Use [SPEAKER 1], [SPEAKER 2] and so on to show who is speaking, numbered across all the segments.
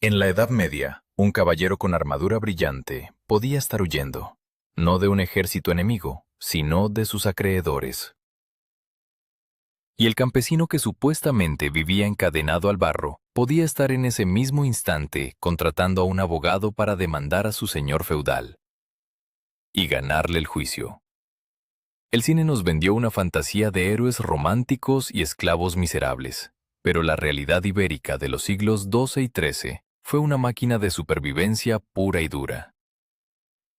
[SPEAKER 1] En la Edad Media, un caballero con armadura brillante podía estar huyendo, no de un ejército enemigo, sino de sus acreedores. Y el campesino que supuestamente vivía encadenado al barro podía estar en ese mismo instante contratando a un abogado para demandar a su señor feudal y ganarle el juicio. El cine nos vendió una fantasía de héroes románticos y esclavos miserables, pero la realidad ibérica de los siglos XII y XIII fue una máquina de supervivencia pura y dura.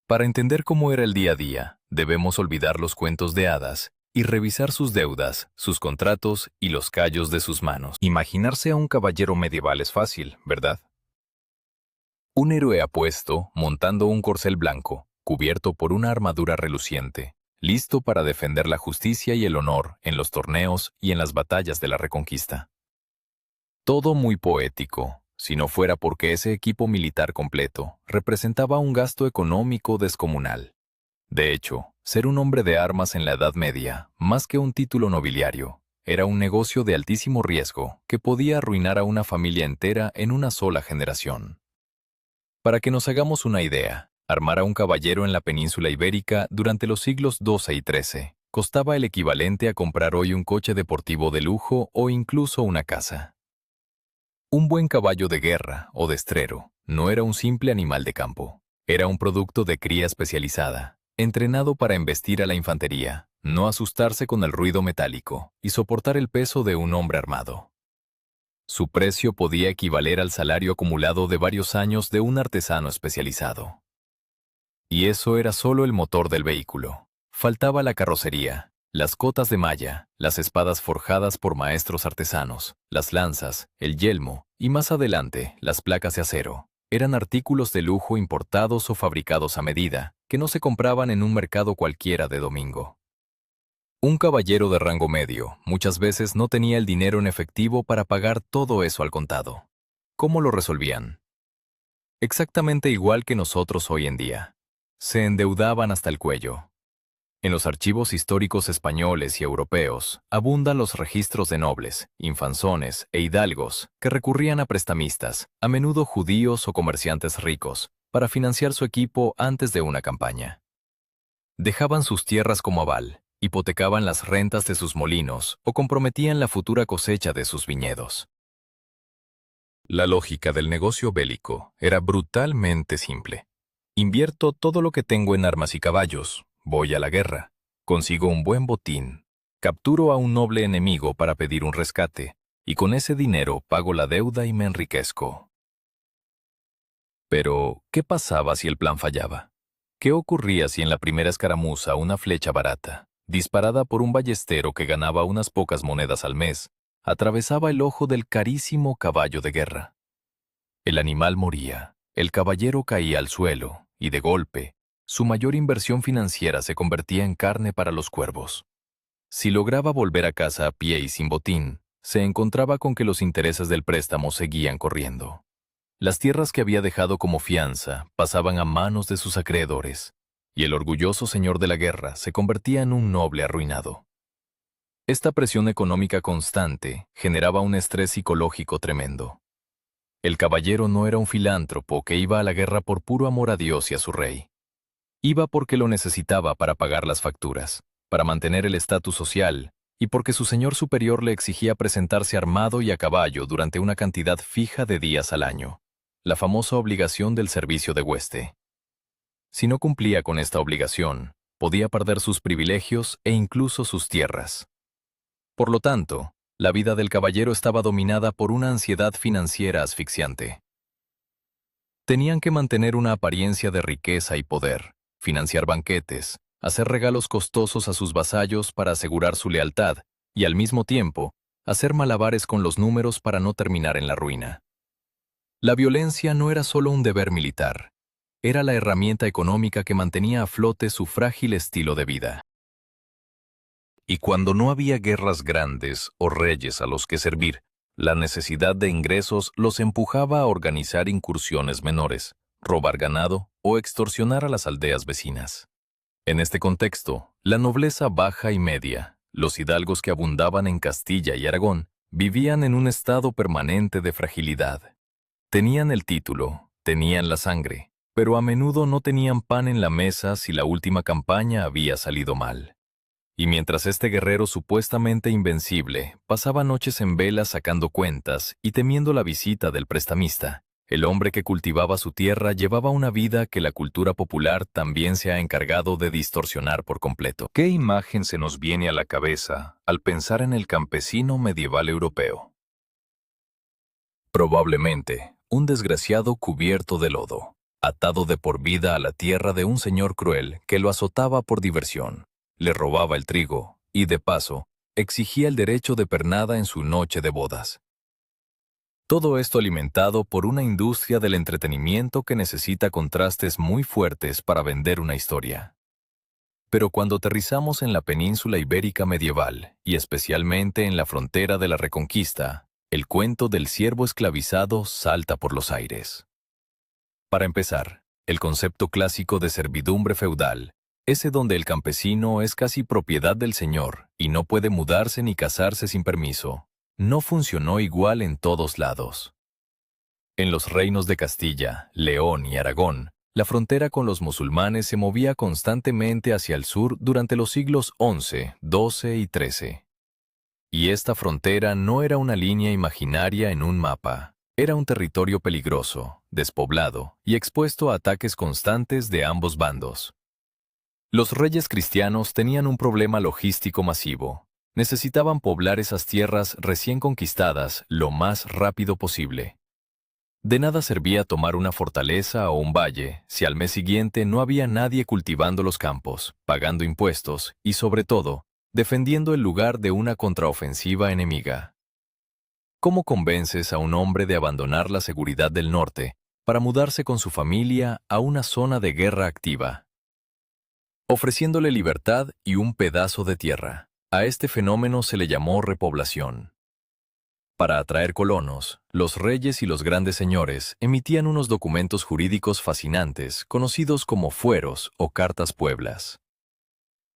[SPEAKER 1] Para entender cómo era el día a día, debemos olvidar los cuentos de hadas y revisar sus deudas, sus contratos y los callos de sus manos. Imaginarse a un caballero medieval es fácil, ¿verdad? Un héroe apuesto, montando un corcel blanco, cubierto por una armadura reluciente, listo para defender la justicia y el honor en los torneos y en las batallas de la Reconquista. Todo muy poético, si no fuera porque ese equipo militar completo representaba un gasto económico descomunal. De hecho, ser un hombre de armas en la Edad Media, más que un título nobiliario, era un negocio de altísimo riesgo que podía arruinar a una familia entera en una sola generación. Para que nos hagamos una idea, armar a un caballero en la península ibérica durante los siglos XII y XIII costaba el equivalente a comprar hoy un coche deportivo de lujo o incluso una casa. Un buen caballo de guerra o destrero no era un simple animal de campo, era un producto de cría especializada, entrenado para embestir a la infantería, no asustarse con el ruido metálico y soportar el peso de un hombre armado. Su precio podía equivaler al salario acumulado de varios años de un artesano especializado. Y eso era solo el motor del vehículo. Faltaba la carrocería, las cotas de malla, las espadas forjadas por maestros artesanos, las lanzas, el yelmo y más adelante las placas de acero. Eran artículos de lujo importados o fabricados a medida, que no se compraban en un mercado cualquiera de domingo. Un caballero de rango medio muchas veces no tenía el dinero en efectivo para pagar todo eso al contado. ¿Cómo lo resolvían? Exactamente igual que nosotros hoy en día. Se endeudaban hasta el cuello. En los archivos históricos españoles y europeos abundan los registros de nobles, infanzones e hidalgos que recurrían a prestamistas, a menudo judíos o comerciantes ricos, para financiar su equipo antes de una campaña. Dejaban sus tierras como aval, hipotecaban las rentas de sus molinos o comprometían la futura cosecha de sus viñedos. La lógica del negocio bélico era brutalmente simple. Invierto todo lo que tengo en armas y caballos, voy a la guerra, consigo un buen botín, capturo a un noble enemigo para pedir un rescate, y con ese dinero pago la deuda y me enriquezco. Pero, ¿qué pasaba si el plan fallaba? ¿Qué ocurría si en la primera escaramuza una flecha barata, disparada por un ballestero que ganaba unas pocas monedas al mes, atravesaba el ojo del carísimo caballo de guerra? El animal moría, el caballero caía al suelo, y de golpe, su mayor inversión financiera se convertía en carne para los cuervos. Si lograba volver a casa a pie y sin botín, se encontraba con que los intereses del préstamo seguían corriendo. Las tierras que había dejado como fianza pasaban a manos de sus acreedores, y el orgulloso señor de la guerra se convertía en un noble arruinado. Esta presión económica constante generaba un estrés psicológico tremendo. El caballero no era un filántropo que iba a la guerra por puro amor a Dios y a su rey. Iba porque lo necesitaba para pagar las facturas, para mantener el estatus social, y porque su señor superior le exigía presentarse armado y a caballo durante una cantidad fija de días al año, la famosa obligación del servicio de hueste. Si no cumplía con esta obligación, podía perder sus privilegios e incluso sus tierras. Por lo tanto, la vida del caballero estaba dominada por una ansiedad financiera asfixiante. Tenían que mantener una apariencia de riqueza y poder, financiar banquetes, hacer regalos costosos a sus vasallos para asegurar su lealtad y, al mismo tiempo, hacer malabares con los números para no terminar en la ruina. La violencia no era solo un deber militar, era la herramienta económica que mantenía a flote su frágil estilo de vida. Y cuando no había guerras grandes o reyes a los que servir, la necesidad de ingresos los empujaba a organizar incursiones menores, robar ganado o extorsionar a las aldeas vecinas. En este contexto, la nobleza baja y media, los hidalgos que abundaban en Castilla y Aragón, vivían en un estado permanente de fragilidad. Tenían el título, tenían la sangre, pero a menudo no tenían pan en la mesa si la última campaña había salido mal. Y mientras este guerrero supuestamente invencible pasaba noches en vela sacando cuentas y temiendo la visita del prestamista, el hombre que cultivaba su tierra llevaba una vida que la cultura popular también se ha encargado de distorsionar por completo. ¿Qué imagen se nos viene a la cabeza al pensar en el campesino medieval europeo? Probablemente, un desgraciado cubierto de lodo, atado de por vida a la tierra de un señor cruel que lo azotaba por diversión, le robaba el trigo y, de paso, exigía el derecho de pernada en su noche de bodas. Todo esto alimentado por una industria del entretenimiento que necesita contrastes muy fuertes para vender una historia. Pero cuando aterrizamos en la península ibérica medieval, y especialmente en la frontera de la Reconquista, el cuento del siervo esclavizado salta por los aires. Para empezar, el concepto clásico de servidumbre feudal, ese donde el campesino es casi propiedad del señor y no puede mudarse ni casarse sin permiso, no funcionó igual en todos lados. En los reinos de Castilla, León y Aragón, la frontera con los musulmanes se movía constantemente hacia el sur durante los siglos XI, XII y XIII. Y esta frontera no era una línea imaginaria en un mapa, era un territorio peligroso, despoblado y expuesto a ataques constantes de ambos bandos. Los reyes cristianos tenían un problema logístico masivo. Necesitaban poblar esas tierras recién conquistadas lo más rápido posible. De nada servía tomar una fortaleza o un valle si al mes siguiente no había nadie cultivando los campos, pagando impuestos y, sobre todo, defendiendo el lugar de una contraofensiva enemiga. ¿Cómo convences a un hombre de abandonar la seguridad del norte para mudarse con su familia a una zona de guerra activa? Ofreciéndole libertad y un pedazo de tierra. A este fenómeno se le llamó repoblación. Para atraer colonos, los reyes y los grandes señores emitían unos documentos jurídicos fascinantes conocidos como fueros o cartas pueblas.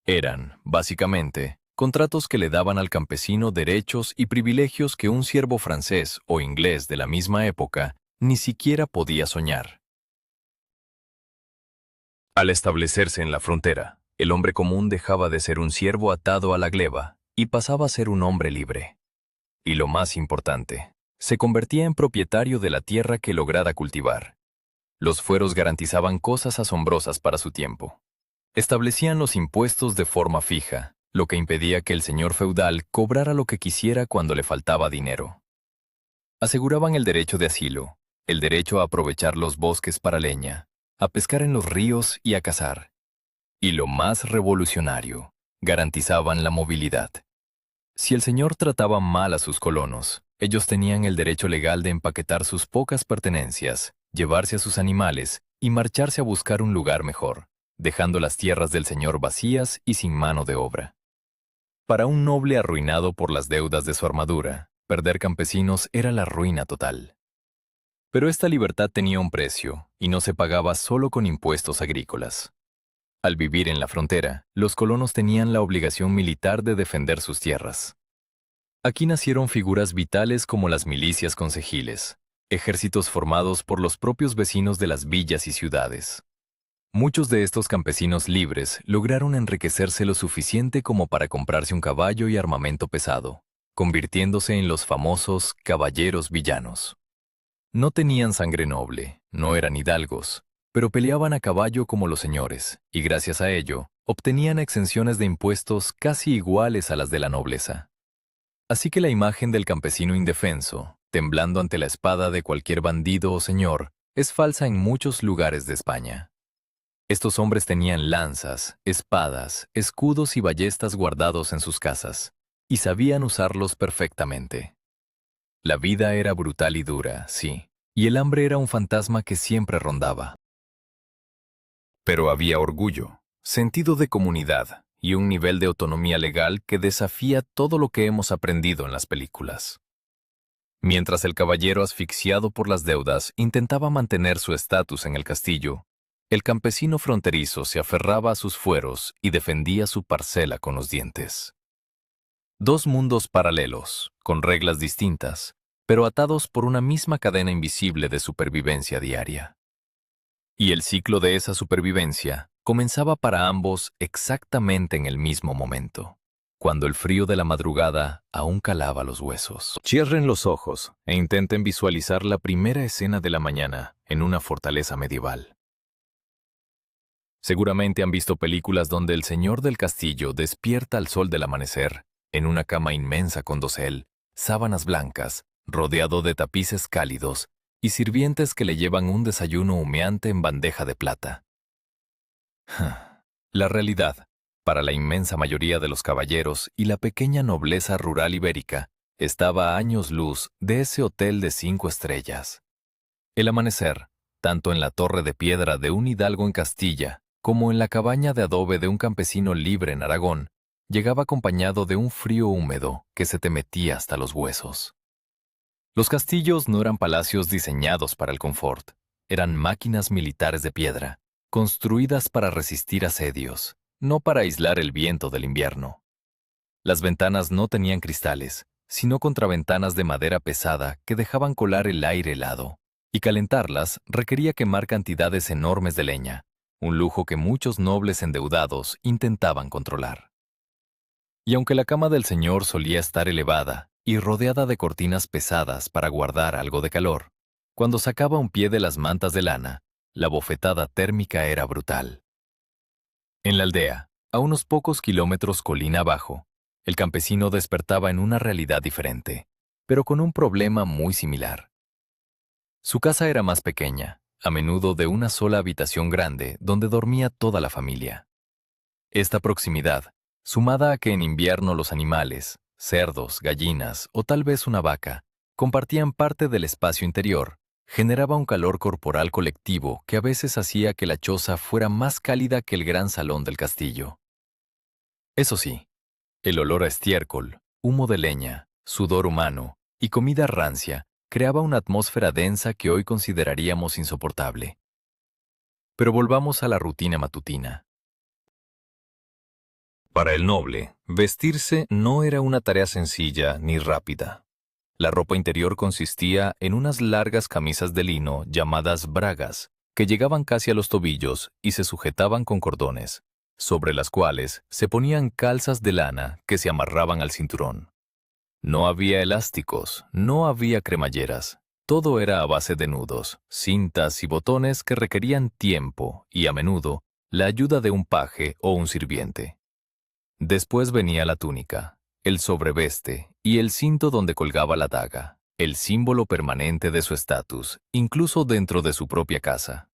[SPEAKER 1] Eran, básicamente, contratos que le daban al campesino derechos y privilegios que un siervo francés o inglés de la misma época ni siquiera podía soñar. Al establecerse en la frontera, el hombre común dejaba de ser un siervo atado a la gleba y pasaba a ser un hombre libre. Y lo más importante, se convertía en propietario de la tierra que lograra cultivar. Los fueros garantizaban cosas asombrosas para su tiempo. Establecían los impuestos de forma fija, lo que impedía que el señor feudal cobrara lo que quisiera cuando le faltaba dinero. Aseguraban el derecho de asilo, el derecho a aprovechar los bosques para leña, a pescar en los ríos y a cazar. Y lo más revolucionario, garantizaban la movilidad. Si el señor trataba mal a sus colonos, ellos tenían el derecho legal de empaquetar sus pocas pertenencias, llevarse a sus animales y marcharse a buscar un lugar mejor, dejando las tierras del señor vacías y sin mano de obra. Para un noble arruinado por las deudas de su armadura, perder campesinos era la ruina total. Pero esta libertad tenía un precio, y no se pagaba solo con impuestos agrícolas. Al vivir en la frontera, los colonos tenían la obligación militar de defender sus tierras. Aquí nacieron figuras vitales como las milicias concejiles, ejércitos formados por los propios vecinos de las villas y ciudades. Muchos de estos campesinos libres lograron enriquecerse lo suficiente como para comprarse un caballo y armamento pesado, convirtiéndose en los famosos caballeros villanos. No tenían sangre noble, no eran hidalgos, pero peleaban a caballo como los señores, y gracias a ello, obtenían exenciones de impuestos casi iguales a las de la nobleza. Así que la imagen del campesino indefenso, temblando ante la espada de cualquier bandido o señor, es falsa en muchos lugares de España. Estos hombres tenían lanzas, espadas, escudos y ballestas guardados en sus casas, y sabían usarlos perfectamente. La vida era brutal y dura, sí, y el hambre era un fantasma que siempre rondaba. Pero había orgullo, sentido de comunidad y un nivel de autonomía legal que desafía todo lo que hemos aprendido en las películas. Mientras el caballero asfixiado por las deudas intentaba mantener su estatus en el castillo, el campesino fronterizo se aferraba a sus fueros y defendía su parcela con los dientes. Dos mundos paralelos, con reglas distintas, pero atados por una misma cadena invisible de supervivencia diaria. Y el ciclo de esa supervivencia comenzaba para ambos exactamente en el mismo momento, cuando el frío de la madrugada aún calaba los huesos. Cierren los ojos e intenten visualizar la primera escena de la mañana en una fortaleza medieval. Seguramente han visto películas donde el señor del castillo despierta al sol del amanecer, en una cama inmensa con dosel, sábanas blancas, rodeado de tapices cálidos y sirvientes que le llevan un desayuno humeante en bandeja de plata. La realidad, para la inmensa mayoría de los caballeros y la pequeña nobleza rural ibérica, estaba a años luz de ese hotel de 5 estrellas. El amanecer, tanto en la torre de piedra de un hidalgo en Castilla, como en la cabaña de adobe de un campesino libre en Aragón, llegaba acompañado de un frío húmedo que se te metía hasta los huesos. Los castillos no eran palacios diseñados para el confort, eran máquinas militares de piedra, construidas para resistir asedios, no para aislar el viento del invierno. Las ventanas no tenían cristales, sino contraventanas de madera pesada que dejaban colar el aire helado, y calentarlas requería quemar cantidades enormes de leña, un lujo que muchos nobles endeudados intentaban controlar. Y aunque la cama del señor solía estar elevada y rodeada de cortinas pesadas para guardar algo de calor, cuando sacaba un pie de las mantas de lana, la bofetada térmica era brutal. En la aldea, a unos pocos kilómetros colina abajo, el campesino despertaba en una realidad diferente, pero con un problema muy similar. Su casa era más pequeña, a menudo de una sola habitación grande donde dormía toda la familia. Esta proximidad, sumada a que en invierno los animales, cerdos, gallinas o tal vez una vaca, compartían parte del espacio interior, generaba un calor corporal colectivo que a veces hacía que la choza fuera más cálida que el gran salón del castillo. Eso sí, el olor a estiércol, humo de leña, sudor humano y comida rancia creaba una atmósfera densa que hoy consideraríamos insoportable. Pero volvamos a la rutina matutina. Para el noble, vestirse no era una tarea sencilla ni rápida. La ropa interior consistía en unas largas camisas de lino llamadas bragas, que llegaban casi a los tobillos y se sujetaban con cordones, sobre las cuales se ponían calzas de lana que se amarraban al cinturón. No había elásticos, no había cremalleras. Todo era a base de nudos, cintas y botones que requerían tiempo y, a menudo, la ayuda de un paje o un sirviente. Después venía la túnica, el sobreveste y el cinto donde colgaba la daga, el símbolo permanente de su estatus, incluso dentro de su propia casa.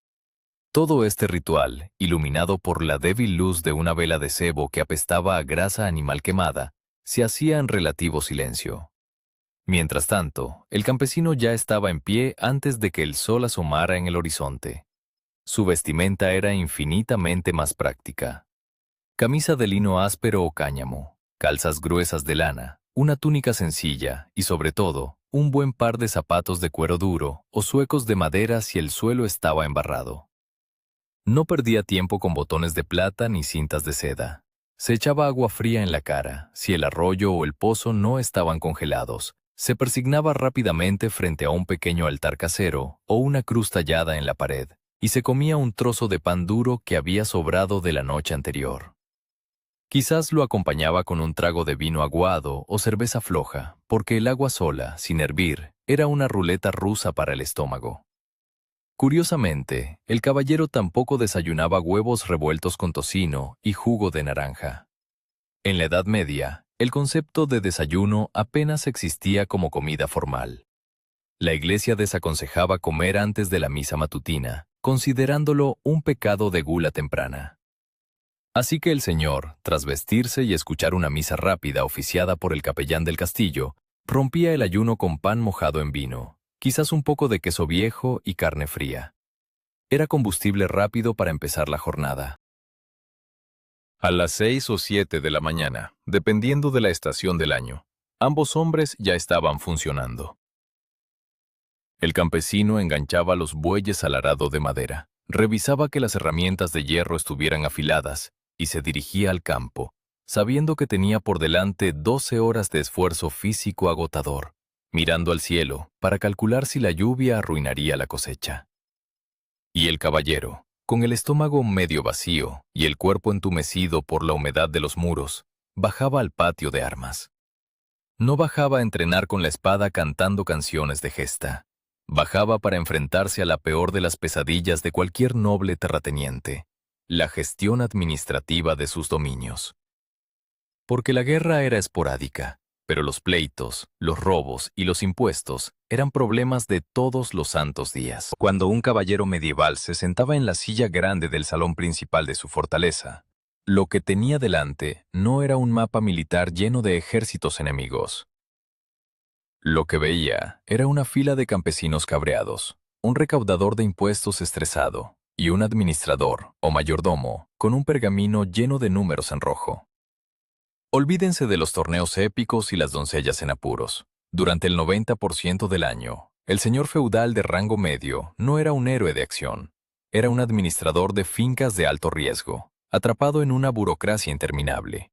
[SPEAKER 1] Todo este ritual, iluminado por la débil luz de una vela de sebo que apestaba a grasa animal quemada, se hacía en relativo silencio. Mientras tanto, el campesino ya estaba en pie antes de que el sol asomara en el horizonte. Su vestimenta era infinitamente más práctica. Camisa de lino áspero o cáñamo, calzas gruesas de lana, una túnica sencilla y, sobre todo, un buen par de zapatos de cuero duro o zuecos de madera si el suelo estaba embarrado. No perdía tiempo con botones de plata ni cintas de seda. Se echaba agua fría en la cara si el arroyo o el pozo no estaban congelados. Se persignaba rápidamente frente a un pequeño altar casero o una cruz tallada en la pared y se comía un trozo de pan duro que había sobrado de la noche anterior. Quizás lo acompañaba con un trago de vino aguado o cerveza floja, porque el agua sola, sin hervir, era una ruleta rusa para el estómago. Curiosamente, el caballero tampoco desayunaba huevos revueltos con tocino y jugo de naranja. En la Edad Media, el concepto de desayuno apenas existía como comida formal. La Iglesia desaconsejaba comer antes de la misa matutina, considerándolo un pecado de gula temprana. Así que el señor, tras vestirse y escuchar una misa rápida oficiada por el capellán del castillo, rompía el ayuno con pan mojado en vino, quizás un poco de queso viejo y carne fría. Era combustible rápido para empezar la jornada. A las 6 o 7 de la mañana, dependiendo de la estación del año, ambos hombres ya estaban funcionando. El campesino enganchaba los bueyes al arado de madera, revisaba que las herramientas de hierro estuvieran afiladas y se dirigía al campo, sabiendo que tenía por delante 12 horas de esfuerzo físico agotador, mirando al cielo para calcular si la lluvia arruinaría la cosecha. Y el caballero, con el estómago medio vacío y el cuerpo entumecido por la humedad de los muros, bajaba al patio de armas. No bajaba a entrenar con la espada cantando canciones de gesta. Bajaba para enfrentarse a la peor de las pesadillas de cualquier noble terrateniente, la gestión administrativa de sus dominios. Porque la guerra era esporádica, pero los pleitos, los robos y los impuestos eran problemas de todos los santos días. Cuando un caballero medieval se sentaba en la silla grande del salón principal de su fortaleza, lo que tenía delante no era un mapa militar lleno de ejércitos enemigos. Lo que veía era una fila de campesinos cabreados, un recaudador de impuestos estresado y un administrador o mayordomo con un pergamino lleno de números en rojo. Olvídense de los torneos épicos y las doncellas en apuros. Durante el 90% del año, el señor feudal de rango medio no era un héroe de acción. Era un administrador de fincas de alto riesgo, atrapado en una burocracia interminable.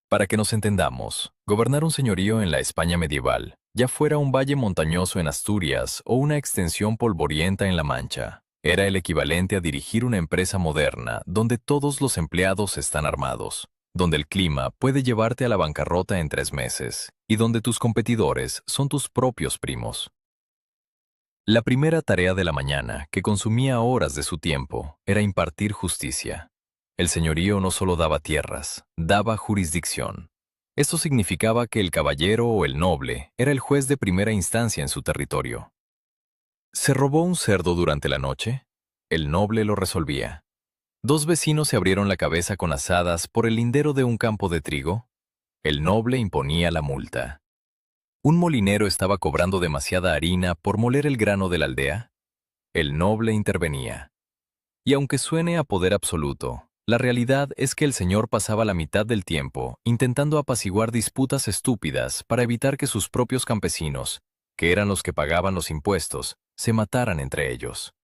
[SPEAKER 1] Para que nos entendamos, gobernar un señorío en la España medieval, ya fuera un valle montañoso en Asturias o una extensión polvorienta en La Mancha, era el equivalente a dirigir una empresa moderna donde todos los empleados están armados, donde el clima puede llevarte a la bancarrota en 3 meses y donde tus competidores son tus propios primos. La primera tarea de la mañana, que consumía horas de su tiempo, era impartir justicia. El señorío no solo daba tierras, daba jurisdicción. Esto significaba que el caballero o el noble era el juez de primera instancia en su territorio. ¿Se robó un cerdo durante la noche? El noble lo resolvía. 2 vecinos se abrieron la cabeza con asadas por el lindero de un campo de trigo. El noble imponía la multa. ¿Un molinero estaba cobrando demasiada harina por moler el grano de la aldea? El noble intervenía. Y aunque suene a poder absoluto, la realidad es que el señor pasaba la mitad del tiempo intentando apaciguar disputas estúpidas para evitar que sus propios campesinos, que eran los que pagaban los impuestos, se mataran entre ellos.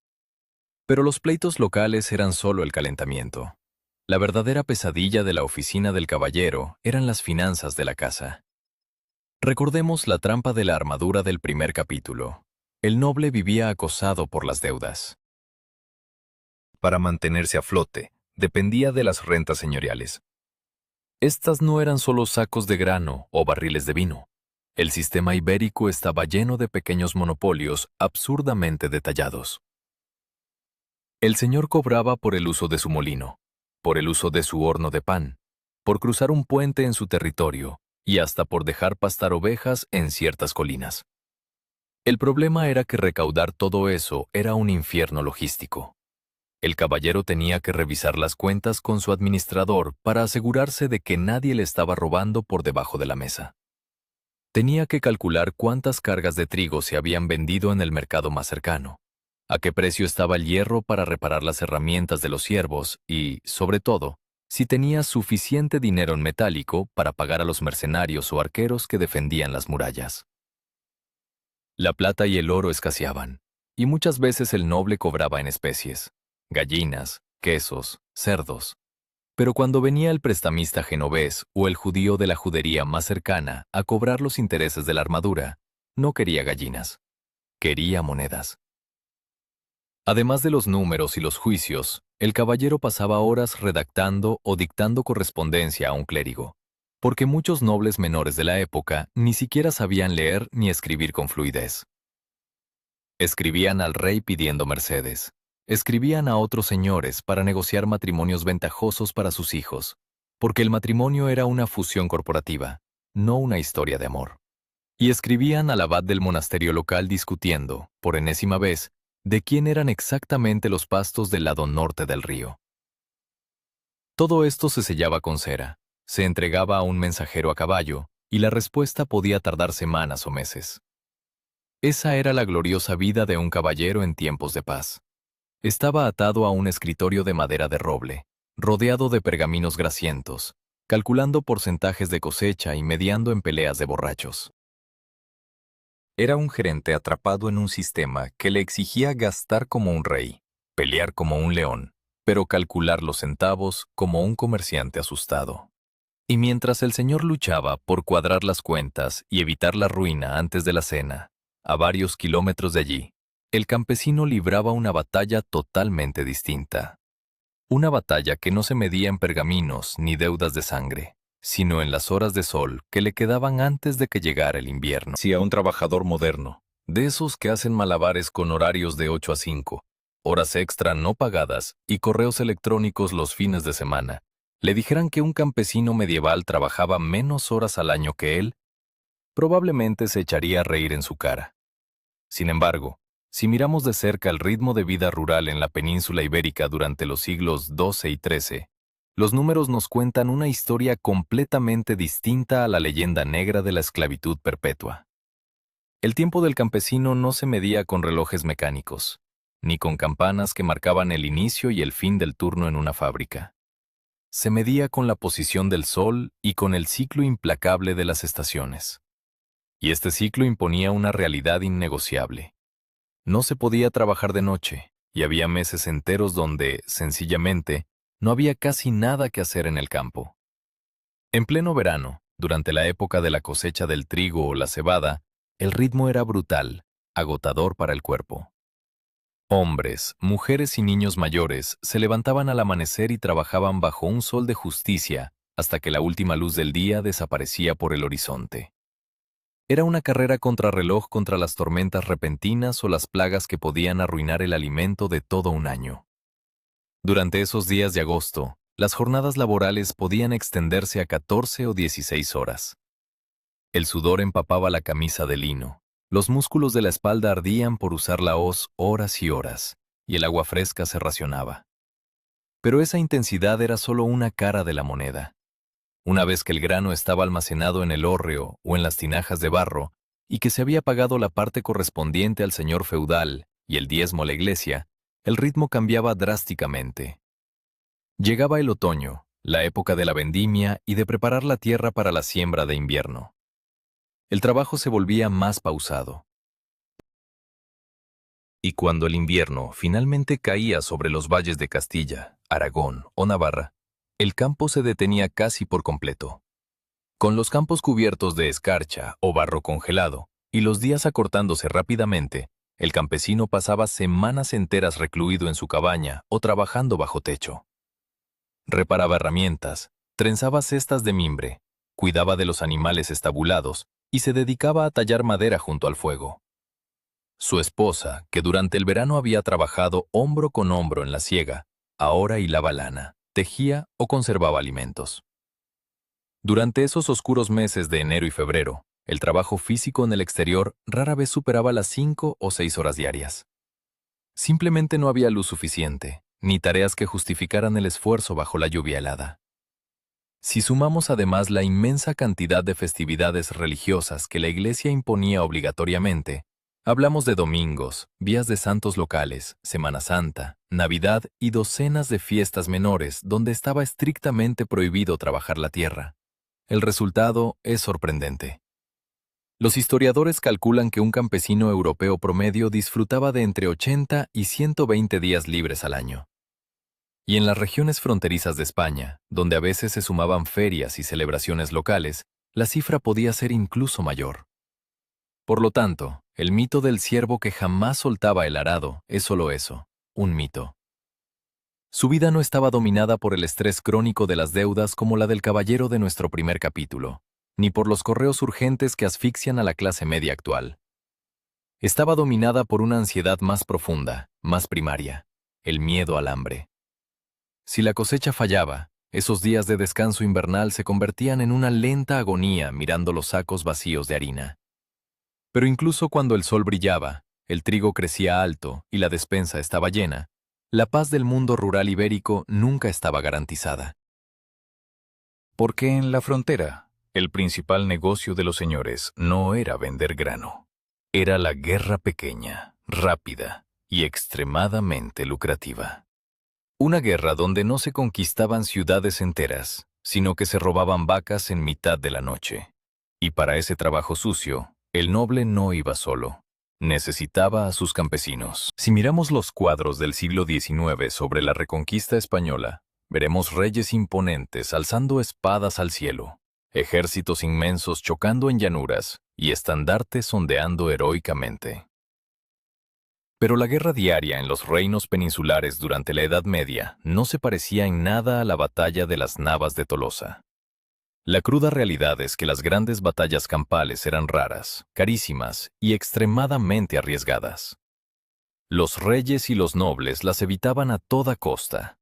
[SPEAKER 1] Pero los pleitos locales eran solo el calentamiento. La verdadera pesadilla de la oficina del caballero eran las finanzas de la casa. Recordemos la trampa de la armadura del primer capítulo. El noble vivía acosado por las deudas. Para mantenerse a flote, dependía de las rentas señoriales. Estas no eran solo sacos de grano o barriles de vino. El sistema ibérico estaba lleno de pequeños monopolios absurdamente detallados. El señor cobraba por el uso de su molino, por el uso de su horno de pan, por cruzar un puente en su territorio y hasta por dejar pastar ovejas en ciertas colinas. El problema era que recaudar todo eso era un infierno logístico. El caballero tenía que revisar las cuentas con su administrador para asegurarse de que nadie le estaba robando por debajo de la mesa. Tenía que calcular cuántas cargas de trigo se habían vendido en el mercado más cercano, a qué precio estaba el hierro para reparar las herramientas de los siervos y, sobre todo, si tenía suficiente dinero en metálico para pagar a los mercenarios o arqueros que defendían las murallas. La plata y el oro escaseaban, y muchas veces el noble cobraba en especies, gallinas, quesos, cerdos. Pero cuando venía el prestamista genovés o el judío de la judería más cercana a cobrar los intereses de la armadura, no quería gallinas, quería monedas. Además de los números y los juicios, el caballero pasaba horas redactando o dictando correspondencia a un clérigo, porque muchos nobles menores de la época ni siquiera sabían leer ni escribir con fluidez. Escribían al rey pidiendo mercedes. Escribían a otros señores para negociar matrimonios ventajosos para sus hijos, porque el matrimonio era una fusión corporativa, no una historia de amor. Y escribían al abad del monasterio local discutiendo, por enésima vez, de quién eran exactamente los pastos del lado norte del río. Todo esto se sellaba con cera, se entregaba a un mensajero a caballo, y la respuesta podía tardar semanas o meses. Esa era la gloriosa vida de un caballero en tiempos de paz. Estaba atado a un escritorio de madera de roble, rodeado de pergaminos grasientos, calculando porcentajes de cosecha y mediando en peleas de borrachos. Era un gerente atrapado en un sistema que le exigía gastar como un rey, pelear como un león, pero calcular los centavos como un comerciante asustado. Y mientras el señor luchaba por cuadrar las cuentas y evitar la ruina antes de la cena, a varios kilómetros de allí, el campesino libraba una batalla totalmente distinta. Una batalla que no se medía en pergaminos ni deudas de sangre, sino en las horas de sol que le quedaban antes de que llegara el invierno. Si a un trabajador moderno, de esos que hacen malabares con horarios de 8 a 5, horas extra no pagadas y correos electrónicos los fines de semana, le dijeran que un campesino medieval trabajaba menos horas al año que él, probablemente se echaría a reír en su cara. Sin embargo, si miramos de cerca el ritmo de vida rural en la península ibérica durante los siglos XII y XIII, los números nos cuentan una historia completamente distinta a la leyenda negra de la esclavitud perpetua. El tiempo del campesino no se medía con relojes mecánicos, ni con campanas que marcaban el inicio y el fin del turno en una fábrica. Se medía con la posición del sol y con el ciclo implacable de las estaciones. Y este ciclo imponía una realidad innegociable. No se podía trabajar de noche, y había meses enteros donde, sencillamente, no había casi nada que hacer en el campo. En pleno verano, durante la época de la cosecha del trigo o la cebada, el ritmo era brutal, agotador para el cuerpo. Hombres, mujeres y niños mayores se levantaban al amanecer y trabajaban bajo un sol de justicia hasta que la última luz del día desaparecía por el horizonte. Era una carrera contrarreloj contra las tormentas repentinas o las plagas que podían arruinar el alimento de todo un año. Durante esos días de agosto, las jornadas laborales podían extenderse a 14 o 16 horas. El sudor empapaba la camisa de lino. Los músculos de la espalda ardían por usar la hoz horas y horas, y el agua fresca se racionaba. Pero esa intensidad era solo una cara de la moneda. Una vez que el grano estaba almacenado en el hórreo o en las tinajas de barro, y que se había pagado la parte correspondiente al señor feudal y el diezmo a la iglesia, el ritmo cambiaba drásticamente. Llegaba el otoño, la época de la vendimia y de preparar la tierra para la siembra de invierno. El trabajo se volvía más pausado. Y cuando el invierno finalmente caía sobre los valles de Castilla, Aragón o Navarra, el campo se detenía casi por completo. Con los campos cubiertos de escarcha o barro congelado y los días acortándose rápidamente, el campesino pasaba semanas enteras recluido en su cabaña o trabajando bajo techo. Reparaba herramientas, trenzaba cestas de mimbre, cuidaba de los animales estabulados y se dedicaba a tallar madera junto al fuego. Su esposa, que durante el verano había trabajado hombro con hombro en la siega, ahora hilaba lana, tejía o conservaba alimentos. Durante esos oscuros meses de enero y febrero, el trabajo físico en el exterior rara vez superaba las 5 o 6 horas diarias. Simplemente no había luz suficiente, ni tareas que justificaran el esfuerzo bajo la lluvia helada. Si sumamos además la inmensa cantidad de festividades religiosas que la Iglesia imponía obligatoriamente, hablamos de domingos, días de santos locales, Semana Santa, Navidad y docenas de fiestas menores donde estaba estrictamente prohibido trabajar la tierra. El resultado es sorprendente. Los historiadores calculan que un campesino europeo promedio disfrutaba de entre 80 y 120 días libres al año. Y en las regiones fronterizas de España, donde a veces se sumaban ferias y celebraciones locales, la cifra podía ser incluso mayor. Por lo tanto, el mito del ciervo que jamás soltaba el arado es solo eso, un mito. Su vida no estaba dominada por el estrés crónico de las deudas como la del caballero de nuestro primer capítulo, ni por los correos urgentes que asfixian a la clase media actual. Estaba dominada por una ansiedad más profunda, más primaria, el miedo al hambre. Si la cosecha fallaba, esos días de descanso invernal se convertían en una lenta agonía mirando los sacos vacíos de harina. Pero incluso cuando el sol brillaba, el trigo crecía alto y la despensa estaba llena, la paz del mundo rural ibérico nunca estaba garantizada. Porque en la frontera, el principal negocio de los señores no era vender grano. Era la guerra pequeña, rápida y extremadamente lucrativa. Una guerra donde no se conquistaban ciudades enteras, sino que se robaban vacas en mitad de la noche. Y para ese trabajo sucio, el noble no iba solo. Necesitaba a sus campesinos. Si miramos los cuadros del siglo XIX sobre la reconquista española, Veremos reyes imponentes alzando espadas al cielo, ejércitos inmensos chocando en llanuras y estandartes ondeando heroicamente. Pero la guerra diaria en los reinos peninsulares durante la Edad Media no se parecía en nada a la batalla de las Navas de Tolosa. La cruda realidad es que las grandes batallas campales eran raras, carísimas y extremadamente arriesgadas. Los reyes y los nobles las evitaban a toda costa.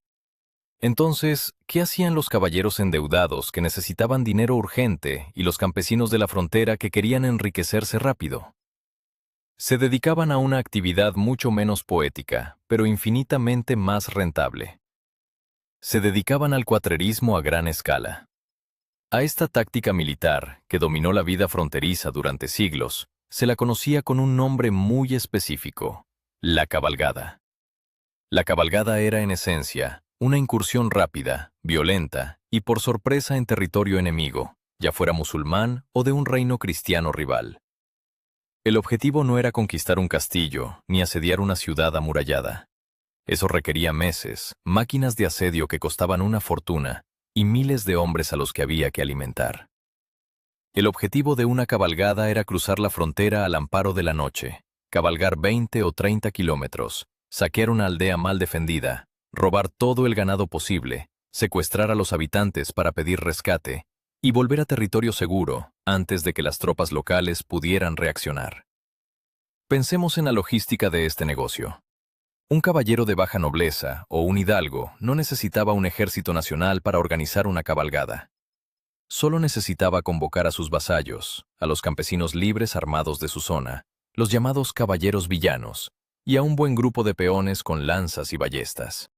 [SPEAKER 1] Entonces, ¿qué hacían los caballeros endeudados que necesitaban dinero urgente y los campesinos de la frontera que querían enriquecerse rápido? Se dedicaban a una actividad mucho menos poética, pero infinitamente más rentable. Se dedicaban al cuatrerismo a gran escala. A esta táctica militar, que dominó la vida fronteriza durante siglos, se la conocía con un nombre muy específico: la cabalgada. La cabalgada era, en esencia, una incursión rápida, violenta y por sorpresa en territorio enemigo, ya fuera musulmán o de un reino cristiano rival. El objetivo no era conquistar un castillo ni asediar una ciudad amurallada. Eso requería meses, máquinas de asedio que costaban una fortuna y miles de hombres a los que había que alimentar. El objetivo de una cabalgada era cruzar la frontera al amparo de la noche, cabalgar 20 o 30 kilómetros, saquear una aldea mal defendida, robar todo el ganado posible, secuestrar a los habitantes para pedir rescate y volver a territorio seguro antes de que las tropas locales pudieran reaccionar. Pensemos en la logística de este negocio. Un caballero de baja nobleza o un hidalgo no necesitaba un ejército nacional para organizar una cabalgada. Solo necesitaba convocar a sus vasallos, a los campesinos libres armados de su zona, los llamados caballeros villanos, y a un buen grupo de peones con lanzas y ballestas.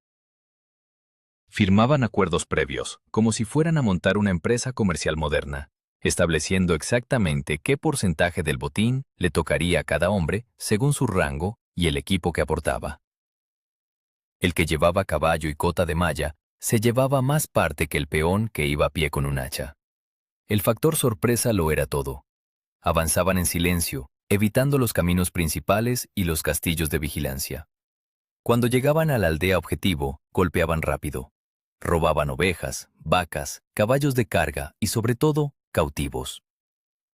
[SPEAKER 1] Firmaban acuerdos previos, como si fueran a montar una empresa comercial moderna, estableciendo exactamente qué porcentaje del botín le tocaría a cada hombre según su rango y el equipo que aportaba. El que llevaba caballo y cota de malla se llevaba más parte que el peón que iba a pie con un hacha. El factor sorpresa lo era todo. Avanzaban en silencio, evitando los caminos principales y los castillos de vigilancia. Cuando llegaban a la aldea objetivo, golpeaban rápido. Robaban ovejas, vacas, caballos de carga y, sobre todo, cautivos.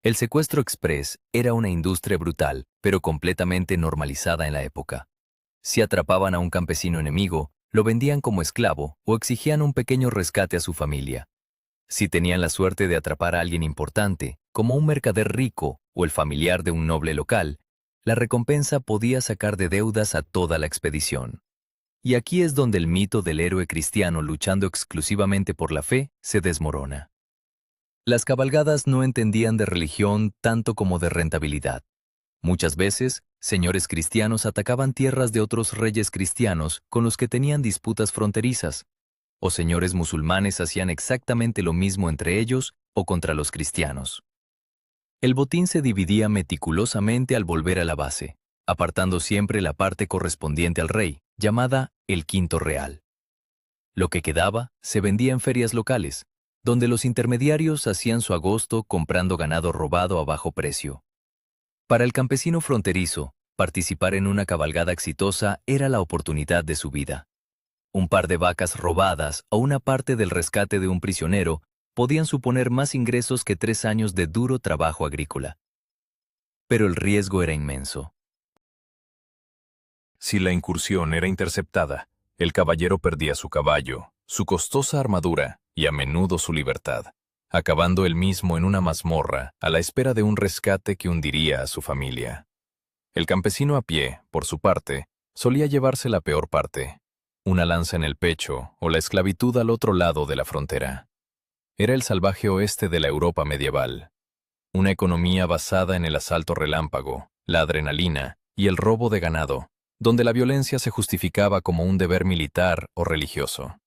[SPEAKER 1] El secuestro express era una industria brutal, pero completamente normalizada en la época. Si atrapaban a un campesino enemigo, lo vendían como esclavo o exigían un pequeño rescate a su familia. Si tenían la suerte de atrapar a alguien importante, como un mercader rico o el familiar de un noble local, la recompensa podía sacar de deudas a toda la expedición. Y aquí es donde el mito del héroe cristiano luchando exclusivamente por la fe se desmorona. Las cabalgadas no entendían de religión tanto como de rentabilidad. Muchas veces, señores cristianos atacaban tierras de otros reyes cristianos con los que tenían disputas fronterizas, o señores musulmanes hacían exactamente lo mismo entre ellos o contra los cristianos. El botín se dividía meticulosamente al volver a la base, apartando siempre la parte correspondiente al rey, llamada el quinto real. Lo que quedaba se vendía en ferias locales, donde los intermediarios hacían su agosto comprando ganado robado a bajo precio. Para el campesino fronterizo, participar en una cabalgada exitosa era la oportunidad de su vida. Un par de vacas robadas o una parte del rescate de un prisionero podían suponer más ingresos que 3 años de duro trabajo agrícola. Pero el riesgo era inmenso. Si la incursión era interceptada, el caballero perdía su caballo, su costosa armadura y a menudo su libertad, acabando él mismo en una mazmorra a la espera de un rescate que hundiría a su familia. El campesino a pie, por su parte, solía llevarse la peor parte, una lanza en el pecho o la esclavitud al otro lado de la frontera. Era el salvaje oeste de la Europa medieval, una economía basada en el asalto relámpago, la adrenalina y el robo de ganado, donde la violencia se justificaba como un deber militar o religioso.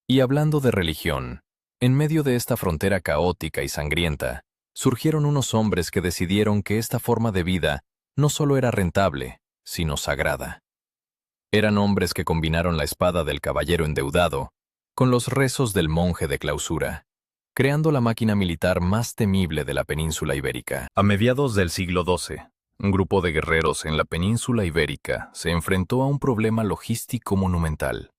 [SPEAKER 1] Y hablando de religión, en medio de esta frontera caótica y sangrienta, surgieron unos hombres que decidieron que esta forma de vida no solo era rentable, sino sagrada. Eran hombres que combinaron la espada del caballero endeudado con los rezos del monje de clausura, creando la máquina militar más temible de la península ibérica. A mediados del siglo XII, un grupo de guerreros en la península ibérica se enfrentó a un problema logístico monumental.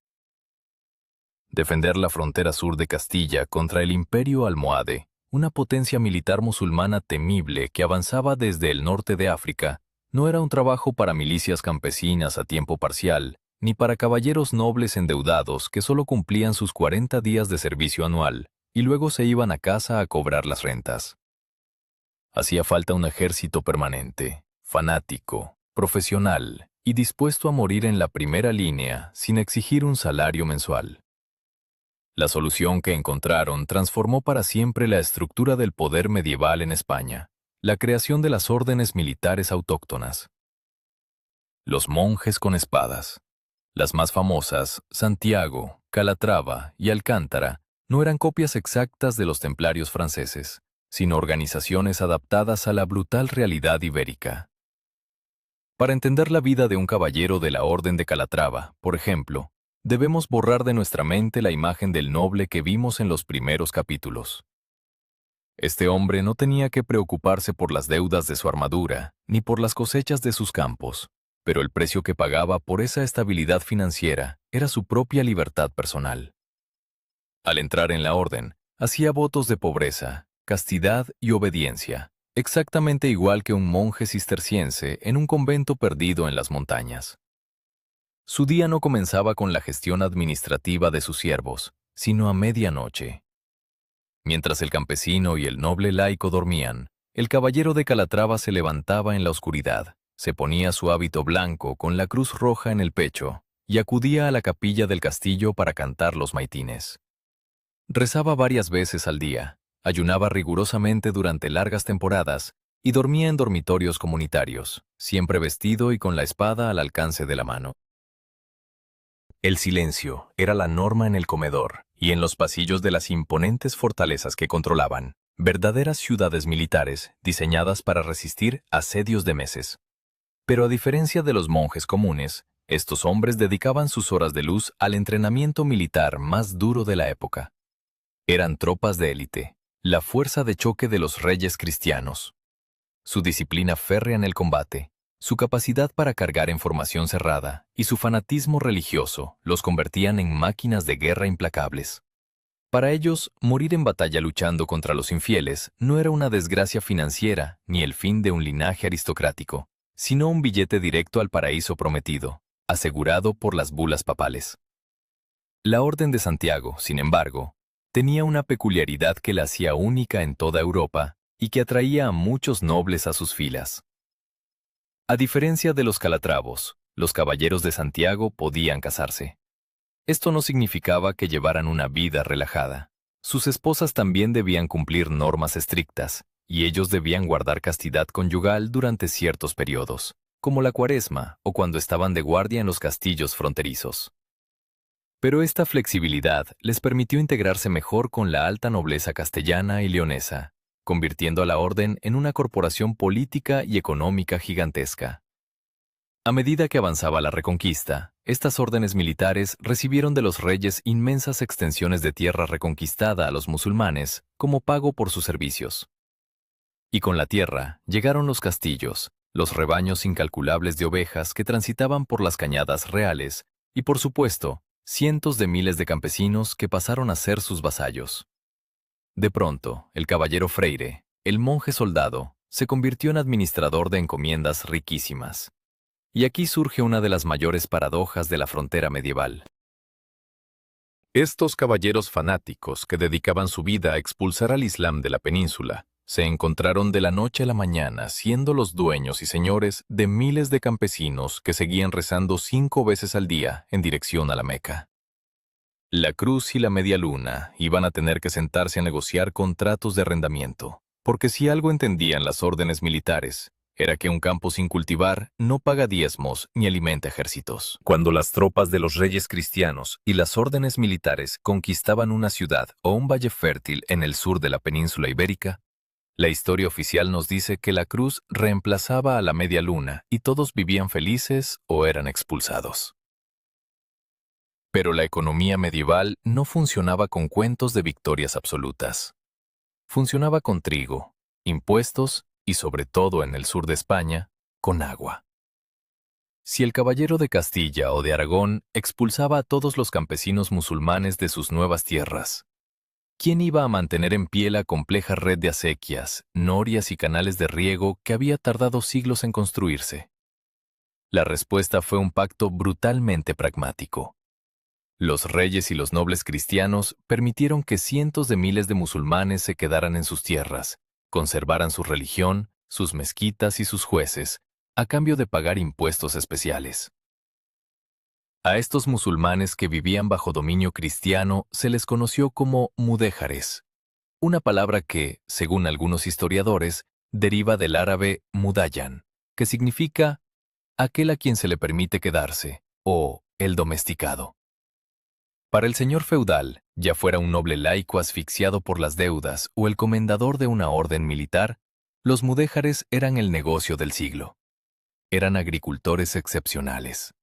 [SPEAKER 1] Defender la frontera sur de Castilla contra el Imperio Almohade, una potencia militar musulmana temible que avanzaba desde el norte de África, no era un trabajo para milicias campesinas a tiempo parcial, ni para caballeros nobles endeudados que solo cumplían sus 40 días de servicio anual y luego se iban a casa a cobrar las rentas. Hacía falta un ejército permanente, fanático, profesional y dispuesto a morir en la primera línea sin exigir un salario mensual. La solución que encontraron transformó para siempre la estructura del poder medieval en España, la creación de las órdenes militares autóctonas. Los monjes con espadas. Las más famosas, Santiago, Calatrava y Alcántara, no eran copias exactas de los templarios franceses, sino organizaciones adaptadas a la brutal realidad ibérica. Para entender la vida de un caballero de la Orden de Calatrava, por ejemplo, debemos borrar de nuestra mente la imagen del noble que vimos en los primeros capítulos. Este hombre no tenía que preocuparse por las deudas de su armadura, ni por las cosechas de sus campos, pero el precio que pagaba por esa estabilidad financiera era su propia libertad personal. Al entrar en la orden, hacía votos de pobreza, castidad y obediencia, exactamente igual que un monje cisterciense en un convento perdido en las montañas. Su día no comenzaba con la gestión administrativa de sus siervos, sino a medianoche. Mientras el campesino y el noble laico dormían, el caballero de Calatrava se levantaba en la oscuridad, se ponía su hábito blanco con la cruz roja en el pecho y acudía a la capilla del castillo para cantar los maitines. Rezaba varias veces al día, ayunaba rigurosamente durante largas temporadas y dormía en dormitorios comunitarios, siempre vestido y con la espada al alcance de la mano. El silencio era la norma en el comedor y en los pasillos de las imponentes fortalezas que controlaban, verdaderas ciudades militares diseñadas para resistir asedios de meses. Pero a diferencia de los monjes comunes, estos hombres dedicaban sus horas de luz al entrenamiento militar más duro de la época. Eran tropas de élite, la fuerza de choque de los reyes cristianos. Su disciplina férrea en el combate, su capacidad para cargar en formación cerrada y su fanatismo religioso los convertían en máquinas de guerra implacables. Para ellos, morir en batalla luchando contra los infieles no era una desgracia financiera ni el fin de un linaje aristocrático, sino un billete directo al paraíso prometido, asegurado por las bulas papales. La Orden de Santiago, sin embargo, tenía una peculiaridad que la hacía única en toda Europa y que atraía a muchos nobles a sus filas. A diferencia de los calatravos, los caballeros de Santiago podían casarse. Esto no significaba que llevaran una vida relajada. Sus esposas también debían cumplir normas estrictas, y ellos debían guardar castidad conyugal durante ciertos periodos, como la Cuaresma o cuando estaban de guardia en los castillos fronterizos. Pero esta flexibilidad les permitió integrarse mejor con la alta nobleza castellana y leonesa, convirtiendo a la orden en una corporación política y económica gigantesca. A medida que avanzaba la Reconquista, estas órdenes militares recibieron de los reyes inmensas extensiones de tierra reconquistada a los musulmanes como pago por sus servicios. Y con la tierra llegaron los castillos, los rebaños incalculables de ovejas que transitaban por las cañadas reales y, por supuesto, cientos de miles de campesinos que pasaron a ser sus vasallos. De pronto, el caballero Freire, el monje soldado, se convirtió en administrador de encomiendas riquísimas. Y aquí surge una de las mayores paradojas de la frontera medieval. Estos caballeros fanáticos que dedicaban su vida a expulsar al Islam de la península, se encontraron de la noche a la mañana siendo los dueños y señores de miles de campesinos que seguían rezando 5 veces al día en dirección a la Meca. La Cruz y la Media Luna iban a tener que sentarse a negociar contratos de arrendamiento, porque si algo entendían las órdenes militares, era que un campo sin cultivar no paga diezmos ni alimenta ejércitos. Cuando las tropas de los reyes cristianos y las órdenes militares conquistaban una ciudad o un valle fértil en el sur de la península ibérica, la historia oficial nos dice que la Cruz reemplazaba a la Media Luna y todos vivían felices o eran expulsados. Pero la economía medieval no funcionaba con cuentos de victorias absolutas. Funcionaba con trigo, impuestos y, sobre todo en el sur de España, con agua. Si el caballero de Castilla o de Aragón expulsaba a todos los campesinos musulmanes de sus nuevas tierras, ¿quién iba a mantener en pie la compleja red de acequias, norias y canales de riego que había tardado siglos en construirse? La respuesta fue un pacto brutalmente pragmático. Los reyes y los nobles cristianos permitieron que cientos de miles de musulmanes se quedaran en sus tierras, conservaran su religión, sus mezquitas y sus jueces, a cambio de pagar impuestos especiales. A estos musulmanes que vivían bajo dominio cristiano se les conoció como mudéjares, una palabra que, según algunos historiadores, deriva del árabe mudayan, que significa aquel a quien se le permite quedarse, o el domesticado. Para el señor feudal, ya fuera un noble laico asfixiado por las deudas o el comendador de una orden militar, los mudéjares eran el negocio del siglo. Eran agricultores excepcionales.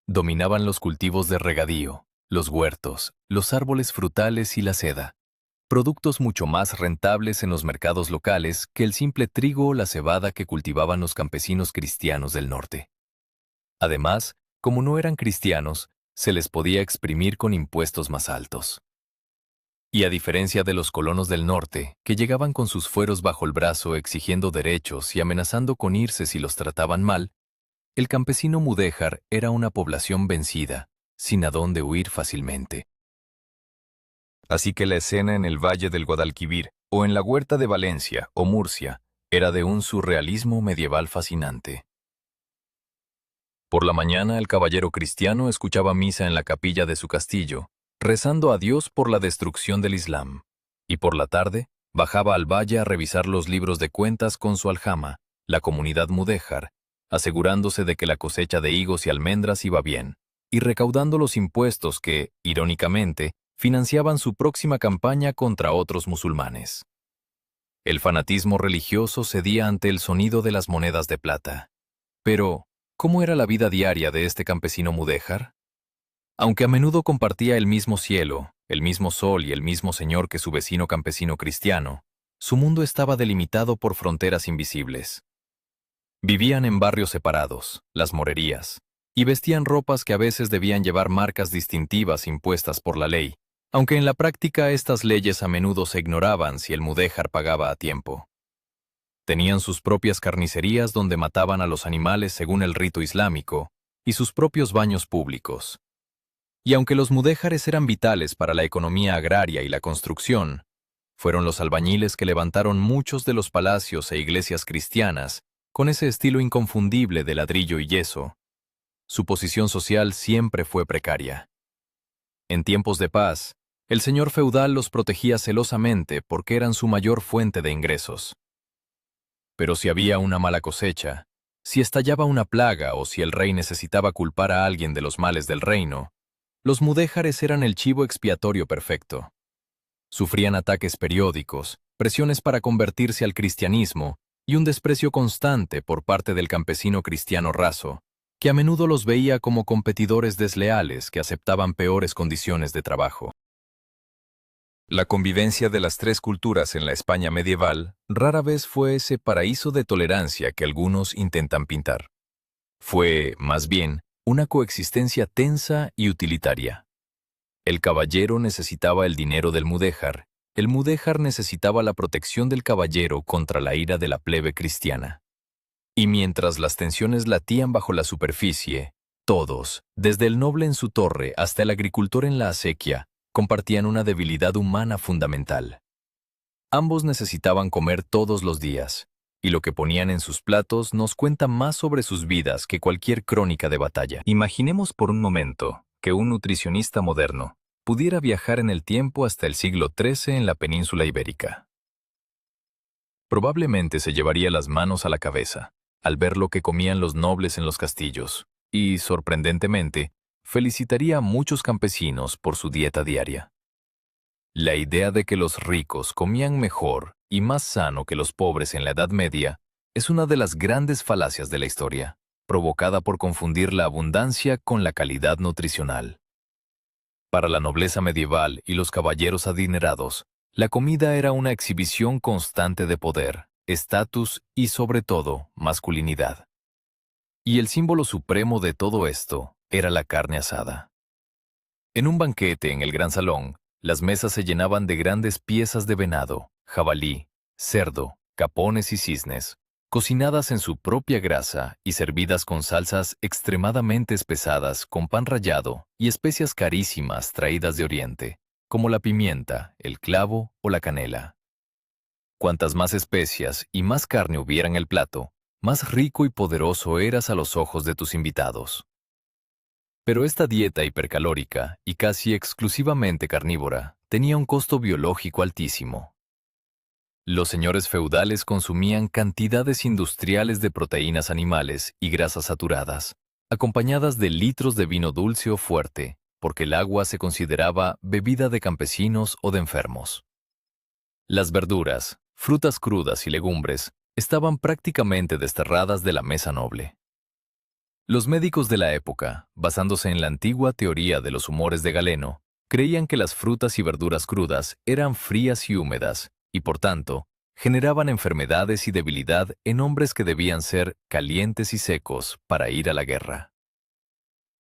[SPEAKER 1] Dominaban los cultivos de regadío, los huertos, los árboles frutales y la seda, productos mucho más rentables en los mercados locales que el simple trigo o la cebada que cultivaban los campesinos cristianos del norte. Además, como no eran cristianos, se les podía exprimir con impuestos más altos. Y a diferencia de los colonos del norte, que llegaban con sus fueros bajo el brazo exigiendo derechos y amenazando con irse si los trataban mal, el campesino mudéjar era una población vencida, sin a dónde huir fácilmente. Así que la escena en el Valle del Guadalquivir, o en la Huerta de Valencia o Murcia, era de un surrealismo medieval fascinante. Por la mañana el caballero cristiano escuchaba misa en la capilla de su castillo, rezando a Dios por la destrucción del Islam, y por la tarde bajaba al valle a revisar los libros de cuentas con su aljama, la comunidad mudéjar, asegurándose de que la cosecha de higos y almendras iba bien, y recaudando los impuestos que, irónicamente, financiaban su próxima campaña contra otros musulmanes. El fanatismo religioso cedía ante el sonido de las monedas de plata. Pero, ¿cómo era la vida diaria de este campesino mudéjar? Aunque a menudo compartía el mismo cielo, el mismo sol y el mismo señor que su vecino campesino cristiano, su mundo estaba delimitado por fronteras invisibles. Vivían en barrios separados, las morerías, y vestían ropas que a veces debían llevar marcas distintivas impuestas por la ley, aunque en la práctica estas leyes a menudo se ignoraban si el mudéjar pagaba a tiempo. Tenían sus propias carnicerías donde mataban a los animales según el rito islámico, y sus propios baños públicos. Y aunque los mudéjares eran vitales para la economía agraria y la construcción, fueron los albañiles que levantaron muchos de los palacios e iglesias cristianas con ese estilo inconfundible de ladrillo y yeso. Su posición social siempre fue precaria. En tiempos de paz, el señor feudal los protegía celosamente porque eran su mayor fuente de ingresos. Pero si había una mala cosecha, si estallaba una plaga o si el rey necesitaba culpar a alguien de los males del reino, los mudéjares eran el chivo expiatorio perfecto. Sufrían ataques periódicos, presiones para convertirse al cristianismo y un desprecio constante por parte del campesino cristiano raso, que a menudo los veía como competidores desleales que aceptaban peores condiciones de trabajo. La convivencia de las tres culturas en la España medieval rara vez fue ese paraíso de tolerancia que algunos intentan pintar. Fue, más bien, una coexistencia tensa y utilitaria. El caballero necesitaba el dinero del mudéjar, el mudéjar necesitaba la protección del caballero contra la ira de la plebe cristiana. Y mientras las tensiones latían bajo la superficie, todos, desde el noble en su torre hasta el agricultor en la acequia, compartían una debilidad humana fundamental. Ambos necesitaban comer todos los días, y lo que ponían en sus platos nos cuenta más sobre sus vidas que cualquier crónica de batalla. Imaginemos por un momento que un nutricionista moderno pudiera viajar en el tiempo hasta el siglo XIII en la península ibérica. Probablemente se llevaría las manos a la cabeza al ver lo que comían los nobles en los castillos y, sorprendentemente, felicitaría a muchos campesinos por su dieta diaria. La idea de que los ricos comían mejor y más sano que los pobres en la Edad Media es una de las grandes falacias de la historia, provocada por confundir la abundancia con la calidad nutricional. Para la nobleza medieval y los caballeros adinerados, la comida era una exhibición constante de poder, estatus y, sobre todo, masculinidad. Y el símbolo supremo de todo esto era la carne asada. En un banquete en el gran salón, las mesas se llenaban de grandes piezas de venado, jabalí, cerdo, capones y cisnes, cocinadas en su propia grasa y servidas con salsas extremadamente espesadas con pan rallado y especias carísimas traídas de Oriente, como la pimienta, el clavo o la canela. Cuantas más especias y más carne hubiera en el plato, más rico y poderoso eras a los ojos de tus invitados. Pero esta dieta hipercalórica y casi exclusivamente carnívora tenía un costo biológico altísimo. Los señores feudales consumían cantidades industriales de proteínas animales y grasas saturadas, acompañadas de litros de vino dulce o fuerte, porque el agua se consideraba bebida de campesinos o de enfermos. Las verduras, frutas crudas y legumbres estaban prácticamente desterradas de la mesa noble. Los médicos de la época, basándose en la antigua teoría de los humores de Galeno, creían que las frutas y verduras crudas eran frías y húmedas, y por tanto, generaban enfermedades y debilidad en hombres que debían ser calientes y secos para ir a la guerra.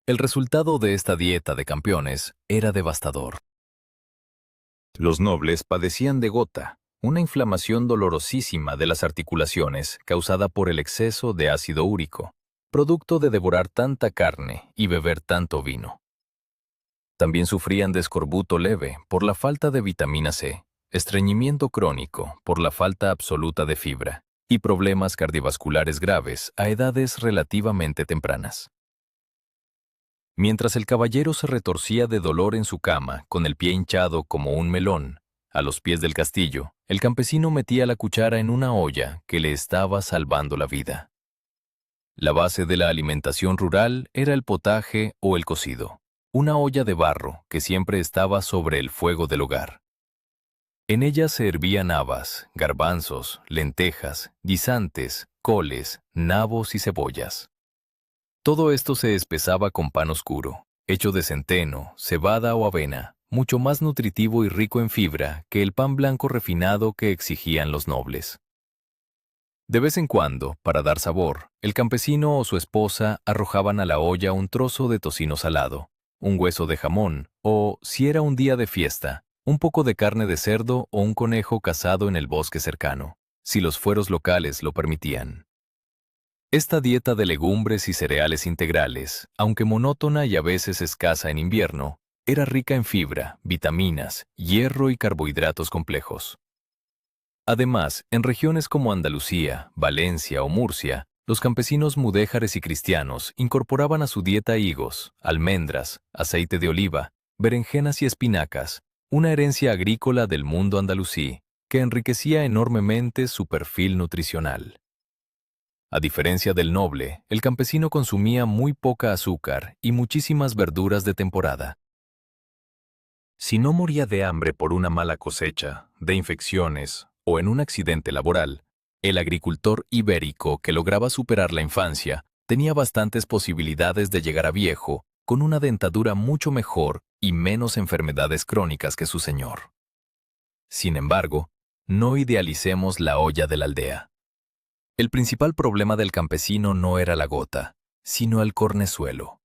[SPEAKER 1] El resultado de esta dieta de campeones era devastador. Los nobles padecían de gota, una inflamación dolorosísima de las articulaciones causada por el exceso de ácido úrico, producto de devorar tanta carne y beber tanto vino. También sufrían de escorbuto leve por la falta de vitamina C, estreñimiento crónico por la falta absoluta de fibra y problemas cardiovasculares graves a edades relativamente tempranas. Mientras el caballero se retorcía de dolor en su cama con el pie hinchado como un melón, a los pies del castillo, el campesino metía la cuchara en una olla que le estaba salvando la vida. La base de la alimentación rural era el potaje o el cocido, una olla de barro que siempre estaba sobre el fuego del hogar. En ella se hervían habas, garbanzos, lentejas, guisantes, coles, nabos y cebollas. Todo esto se espesaba con pan oscuro, hecho de centeno, cebada o avena, mucho más nutritivo y rico en fibra que el pan blanco refinado que exigían los nobles. De vez en cuando, para dar sabor, el campesino o su esposa arrojaban a la olla un trozo de tocino salado, un hueso de jamón o, si era un día de fiesta, un poco de carne de cerdo o un conejo cazado en el bosque cercano, si los fueros locales lo permitían. Esta dieta de legumbres y cereales integrales, aunque monótona y a veces escasa en invierno, era rica en fibra, vitaminas, hierro y carbohidratos complejos. Además, en regiones como Andalucía, Valencia o Murcia, los campesinos mudéjares y cristianos incorporaban a su dieta higos, almendras, aceite de oliva, berenjenas y espinacas, una herencia agrícola del mundo andalusí, que enriquecía enormemente su perfil nutricional. A diferencia del noble, el campesino consumía muy poca azúcar y muchísimas verduras de temporada. Si no moría de hambre por una mala cosecha, de infecciones o en un accidente laboral, el agricultor ibérico que lograba superar la infancia tenía bastantes posibilidades de llegar a viejo con una dentadura mucho mejor y menos enfermedades crónicas que su señor. Sin embargo, no idealicemos la olla de la aldea. El principal problema del campesino no era la gota, sino el cornezuelo.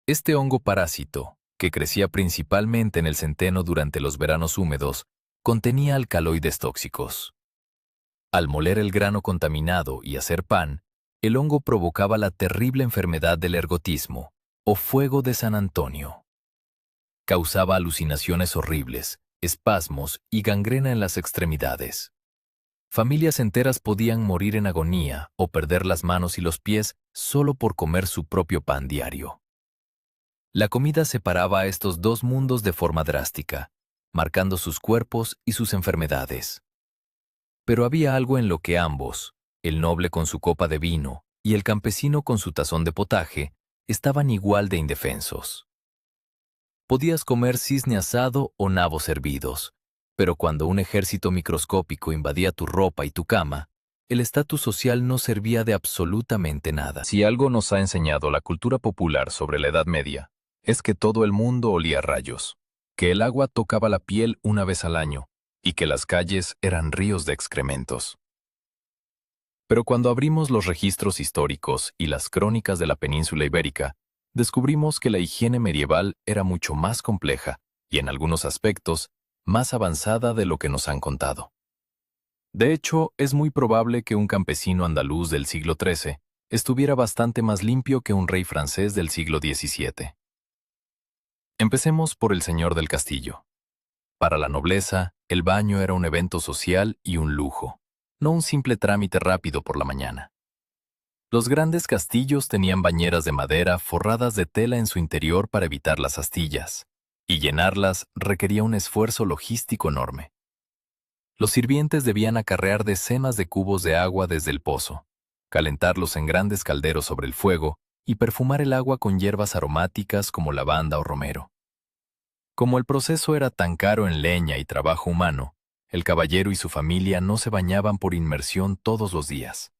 [SPEAKER 1] Este hongo parásito, que crecía principalmente en el centeno durante los veranos húmedos, contenía alcaloides tóxicos. Al moler el grano contaminado y hacer pan, el hongo provocaba la terrible enfermedad del ergotismo, o fuego de San Antonio. Causaba alucinaciones horribles, espasmos y gangrena en las extremidades. Familias enteras podían morir en agonía o perder las manos y los pies solo por comer su propio pan diario. La comida separaba a estos dos mundos de forma drástica, marcando sus cuerpos y sus enfermedades. Pero había algo en lo que ambos, el noble con su copa de vino y el campesino con su tazón de potaje, estaban igual de indefensos. Podías comer cisne asado o nabos hervidos, pero cuando un ejército microscópico invadía tu ropa y tu cama, el estatus social no servía de absolutamente nada. Si algo nos ha enseñado la cultura popular sobre la Edad Media, es que todo el mundo olía a rayos, que el agua tocaba la piel una vez al año y que las calles eran ríos de excrementos. Pero cuando abrimos los registros históricos y las crónicas de la península ibérica, descubrimos que la higiene medieval era mucho más compleja y, en algunos aspectos, más avanzada de lo que nos han contado. De hecho, es muy probable que un campesino andaluz del siglo XIII estuviera bastante más limpio que un rey francés del siglo XVII. Empecemos por el señor del castillo. Para la nobleza, el baño era un evento social y un lujo, no un simple trámite rápido por la mañana. Los grandes castillos tenían bañeras de madera forradas de tela en su interior para evitar las astillas, y llenarlas requería un esfuerzo logístico enorme. Los sirvientes debían acarrear decenas de cubos de agua desde el pozo, calentarlos en grandes calderos sobre el fuego y perfumar el agua con hierbas aromáticas como lavanda o romero. Como el proceso era tan caro en leña y trabajo humano, el caballero y su familia no se bañaban por inmersión todos los días.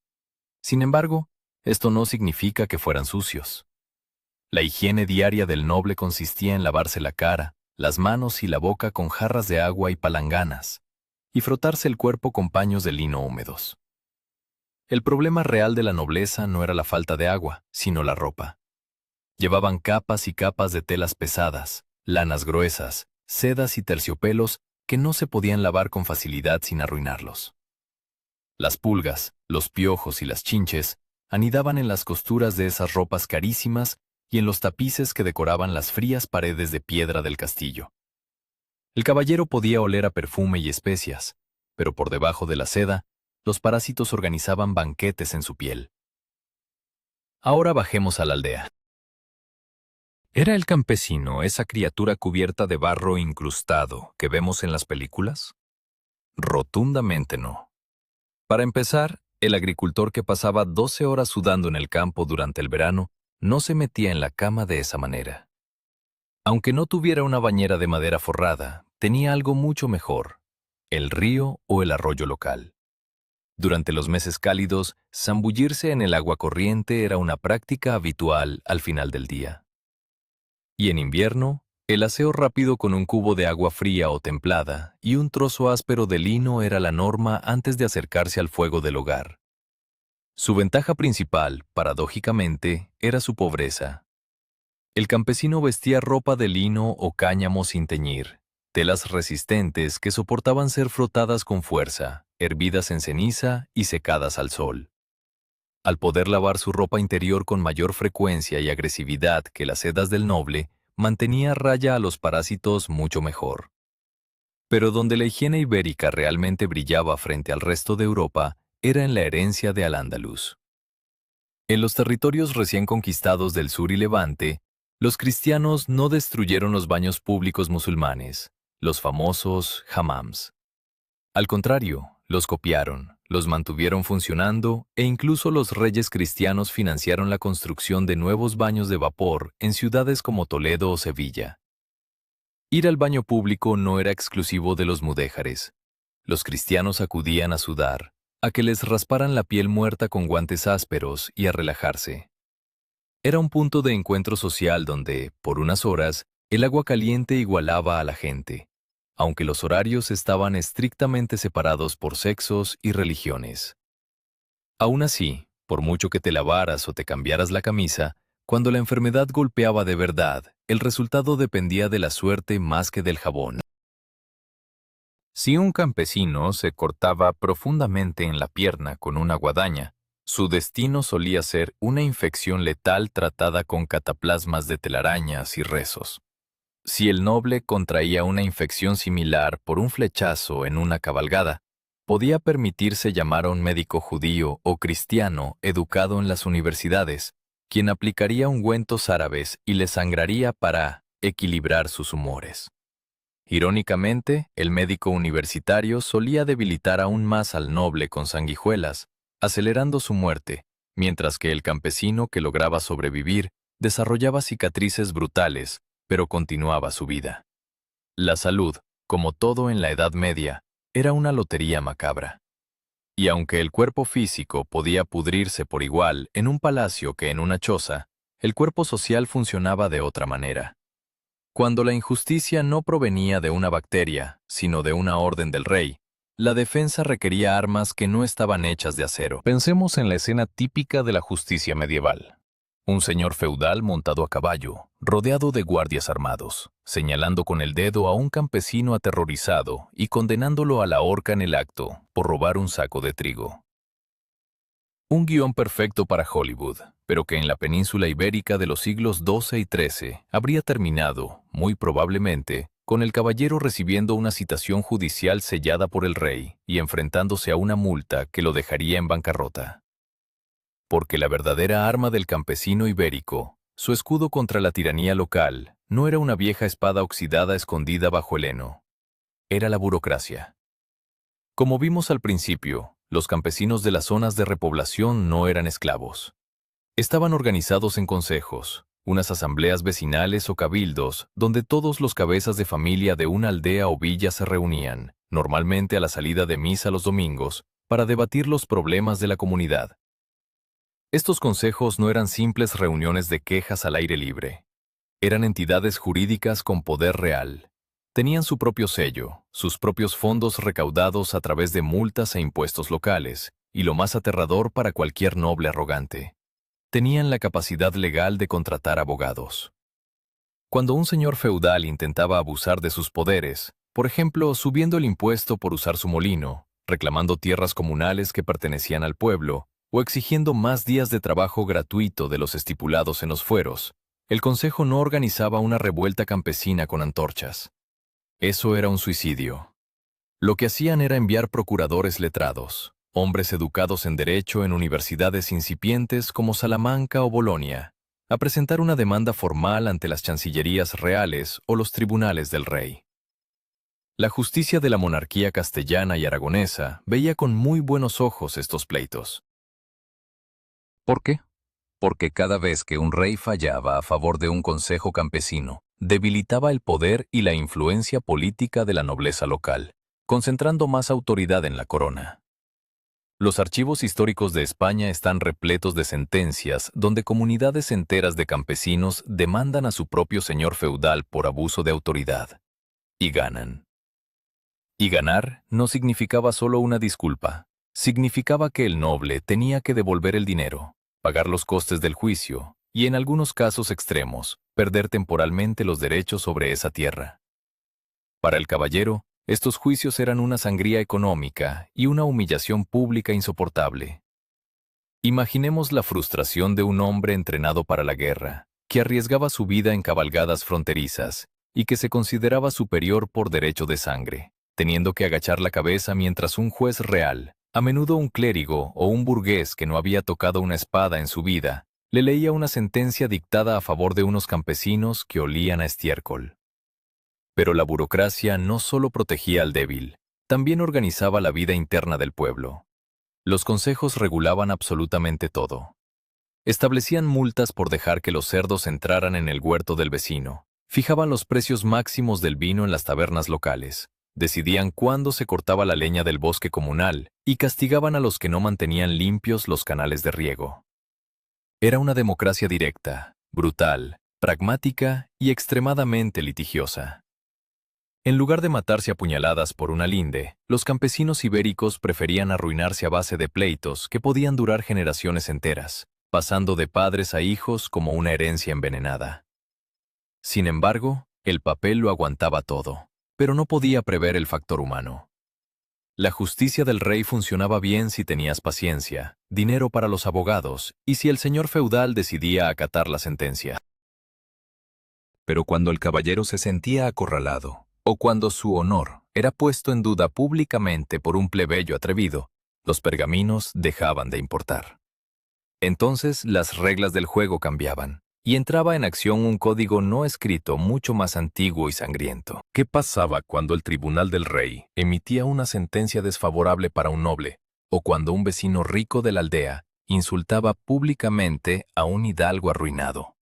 [SPEAKER 1] Sin embargo, esto no significa que fueran sucios. La higiene diaria del noble consistía en lavarse la cara, las manos y la boca con jarras de agua y palanganas, y frotarse el cuerpo con paños de lino húmedos. El problema real de la nobleza no era la falta de agua, sino la ropa. Llevaban capas y capas de telas pesadas, lanas gruesas, sedas y terciopelos que no se podían lavar con facilidad sin arruinarlos. Las pulgas, los piojos y las chinches anidaban en las costuras de esas ropas carísimas y en los tapices que decoraban las frías paredes de piedra del castillo. El caballero podía oler a perfume y especias, pero por debajo de la seda, los parásitos organizaban banquetes en su piel. Ahora bajemos a la aldea. ¿Era el campesino esa criatura cubierta de barro incrustado que vemos en las películas? Rotundamente no. Para empezar, el agricultor que pasaba 12 horas sudando en el campo durante el verano no se metía en la cama de esa manera. Aunque no tuviera una bañera de madera forrada, tenía algo mucho mejor: el río o el arroyo local. Durante los meses cálidos, zambullirse en el agua corriente era una práctica habitual al final del día. Y en invierno, el aseo rápido con un cubo de agua fría o templada y un trozo áspero de lino era la norma antes de acercarse al fuego del hogar. Su ventaja principal, paradójicamente, era su pobreza. El campesino vestía ropa de lino o cáñamo sin teñir, telas resistentes que soportaban ser frotadas con fuerza, hervidas en ceniza y secadas al sol. Al poder lavar su ropa interior con mayor frecuencia y agresividad que las sedas del noble, mantenía a raya a los parásitos mucho mejor. Pero donde la higiene ibérica realmente brillaba frente al resto de Europa era en la herencia de Al-Ándalus. En los territorios recién conquistados del sur y Levante, los cristianos no destruyeron los baños públicos musulmanes, los famosos hammams. Al contrario, los copiaron, los mantuvieron funcionando e incluso los reyes cristianos financiaron la construcción de nuevos baños de vapor en ciudades como Toledo o Sevilla. Ir al baño público no era exclusivo de los mudéjares. Los cristianos acudían a sudar, a que les rasparan la piel muerta con guantes ásperos y a relajarse. Era un punto de encuentro social donde, por unas horas, el agua caliente igualaba a la gente, aunque los horarios estaban estrictamente separados por sexos y religiones. Aún así, por mucho que te lavaras o te cambiaras la camisa, cuando la enfermedad golpeaba de verdad, el resultado dependía de la suerte más que del jabón. Si un campesino se cortaba profundamente en la pierna con una guadaña, su destino solía ser una infección letal tratada con cataplasmas de telarañas y rezos. Si el noble contraía una infección similar por un flechazo en una cabalgada, podía permitirse llamar a un médico judío o cristiano educado en las universidades, quien aplicaría ungüentos árabes y le sangraría para equilibrar sus humores. Irónicamente, el médico universitario solía debilitar aún más al noble con sanguijuelas, acelerando su muerte, mientras que el campesino que lograba sobrevivir desarrollaba cicatrices brutales, pero continuaba su vida. La salud, como todo en la Edad Media, era una lotería macabra. Y aunque el cuerpo físico podía pudrirse por igual en un palacio que en una choza, el cuerpo social funcionaba de otra manera. Cuando la injusticia no provenía de una bacteria, sino de una orden del rey, La defensa requería armas que no estaban hechas de acero.
[SPEAKER 2] Pensemos en la escena típica de la justicia medieval.
[SPEAKER 1] Un señor feudal montado a caballo, rodeado de guardias armados, señalando con el dedo a un campesino aterrorizado y condenándolo a la horca en el acto por robar un saco de trigo. Un guión perfecto para Hollywood, pero que en la península ibérica de los siglos XII y XIII habría terminado, muy probablemente, con el caballero recibiendo una citación judicial sellada por el rey y enfrentándose a una multa que lo dejaría en bancarrota. Porque la verdadera arma del campesino ibérico, su escudo contra la tiranía local, no era una vieja espada oxidada escondida bajo el heno. Era la burocracia. Como vimos al principio, los campesinos de las zonas de repoblación no eran esclavos. Estaban organizados en consejos, unas asambleas vecinales o cabildos, donde todos los cabezas de familia de una aldea o villa se reunían, normalmente a la salida de misa los domingos, para debatir los problemas de la comunidad. Estos consejos no eran simples reuniones de quejas al aire libre. Eran entidades jurídicas con poder real. Tenían su propio sello, sus propios fondos recaudados a través de multas e impuestos locales, y lo más aterrador para cualquier noble arrogante, tenían la capacidad legal de contratar abogados. Cuando un señor feudal intentaba abusar de sus poderes, por ejemplo, subiendo el impuesto por usar su molino, reclamando tierras comunales que pertenecían al pueblo, o exigiendo más días de trabajo gratuito de los estipulados en los fueros, el consejo no organizaba una revuelta campesina con antorchas. Eso era un suicidio. Lo que hacían era enviar procuradores letrados, hombres educados en derecho en universidades incipientes como Salamanca o Bolonia, a presentar una demanda formal ante las chancillerías reales o los tribunales del rey. La justicia de la monarquía castellana y aragonesa veía con muy buenos ojos estos pleitos.
[SPEAKER 2] ¿Por qué? Porque cada vez que un rey fallaba a favor de un consejo campesino, debilitaba el poder y la influencia política de la nobleza local, concentrando más autoridad en la corona. Los archivos históricos de España están repletos de sentencias donde comunidades enteras de campesinos demandan a su propio señor feudal por abuso de autoridad. Y ganan. Y ganar no significaba solo una disculpa, significaba que el noble tenía que devolver el dinero, pagar los costes del juicio y, en algunos casos extremos, perder temporalmente los derechos sobre esa tierra. Para el caballero, estos juicios eran una sangría económica y una humillación pública insoportable. Imaginemos la frustración de un hombre entrenado para la guerra, que arriesgaba su vida en cabalgadas fronterizas y que se consideraba superior por derecho de sangre, teniendo que agachar la cabeza mientras un juez real, a menudo un clérigo o un burgués que no había tocado una espada en su vida, le leía una sentencia dictada a favor de unos campesinos que olían a estiércol. Pero la burocracia no solo protegía al débil, también organizaba la vida interna del pueblo. Los consejos regulaban absolutamente todo. Establecían multas por dejar que los cerdos entraran en el huerto del vecino, fijaban los precios máximos del vino en las tabernas locales, decidían cuándo se cortaba la leña del bosque comunal y castigaban a los que no mantenían limpios los canales de riego. Era una democracia directa, brutal, pragmática y extremadamente litigiosa. En lugar de matarse a puñaladas por una linde, los campesinos ibéricos preferían arruinarse a base de pleitos que podían durar generaciones enteras, pasando de padres a hijos como una herencia envenenada. Sin embargo, el papel lo aguantaba todo, pero no podía prever el factor humano. La justicia del rey funcionaba bien si tenías paciencia, dinero para los abogados y si el señor feudal decidía acatar la sentencia.
[SPEAKER 1] Pero cuando el caballero se sentía acorralado, o cuando su honor era puesto en duda públicamente por un plebeyo atrevido, los pergaminos dejaban de importar. Entonces las reglas del juego cambiaban, y entraba en acción un código no escrito mucho más antiguo y sangriento. ¿Qué pasaba cuando el tribunal del rey emitía una sentencia desfavorable para un noble, o cuando un vecino rico de la aldea insultaba públicamente a un hidalgo arruinado?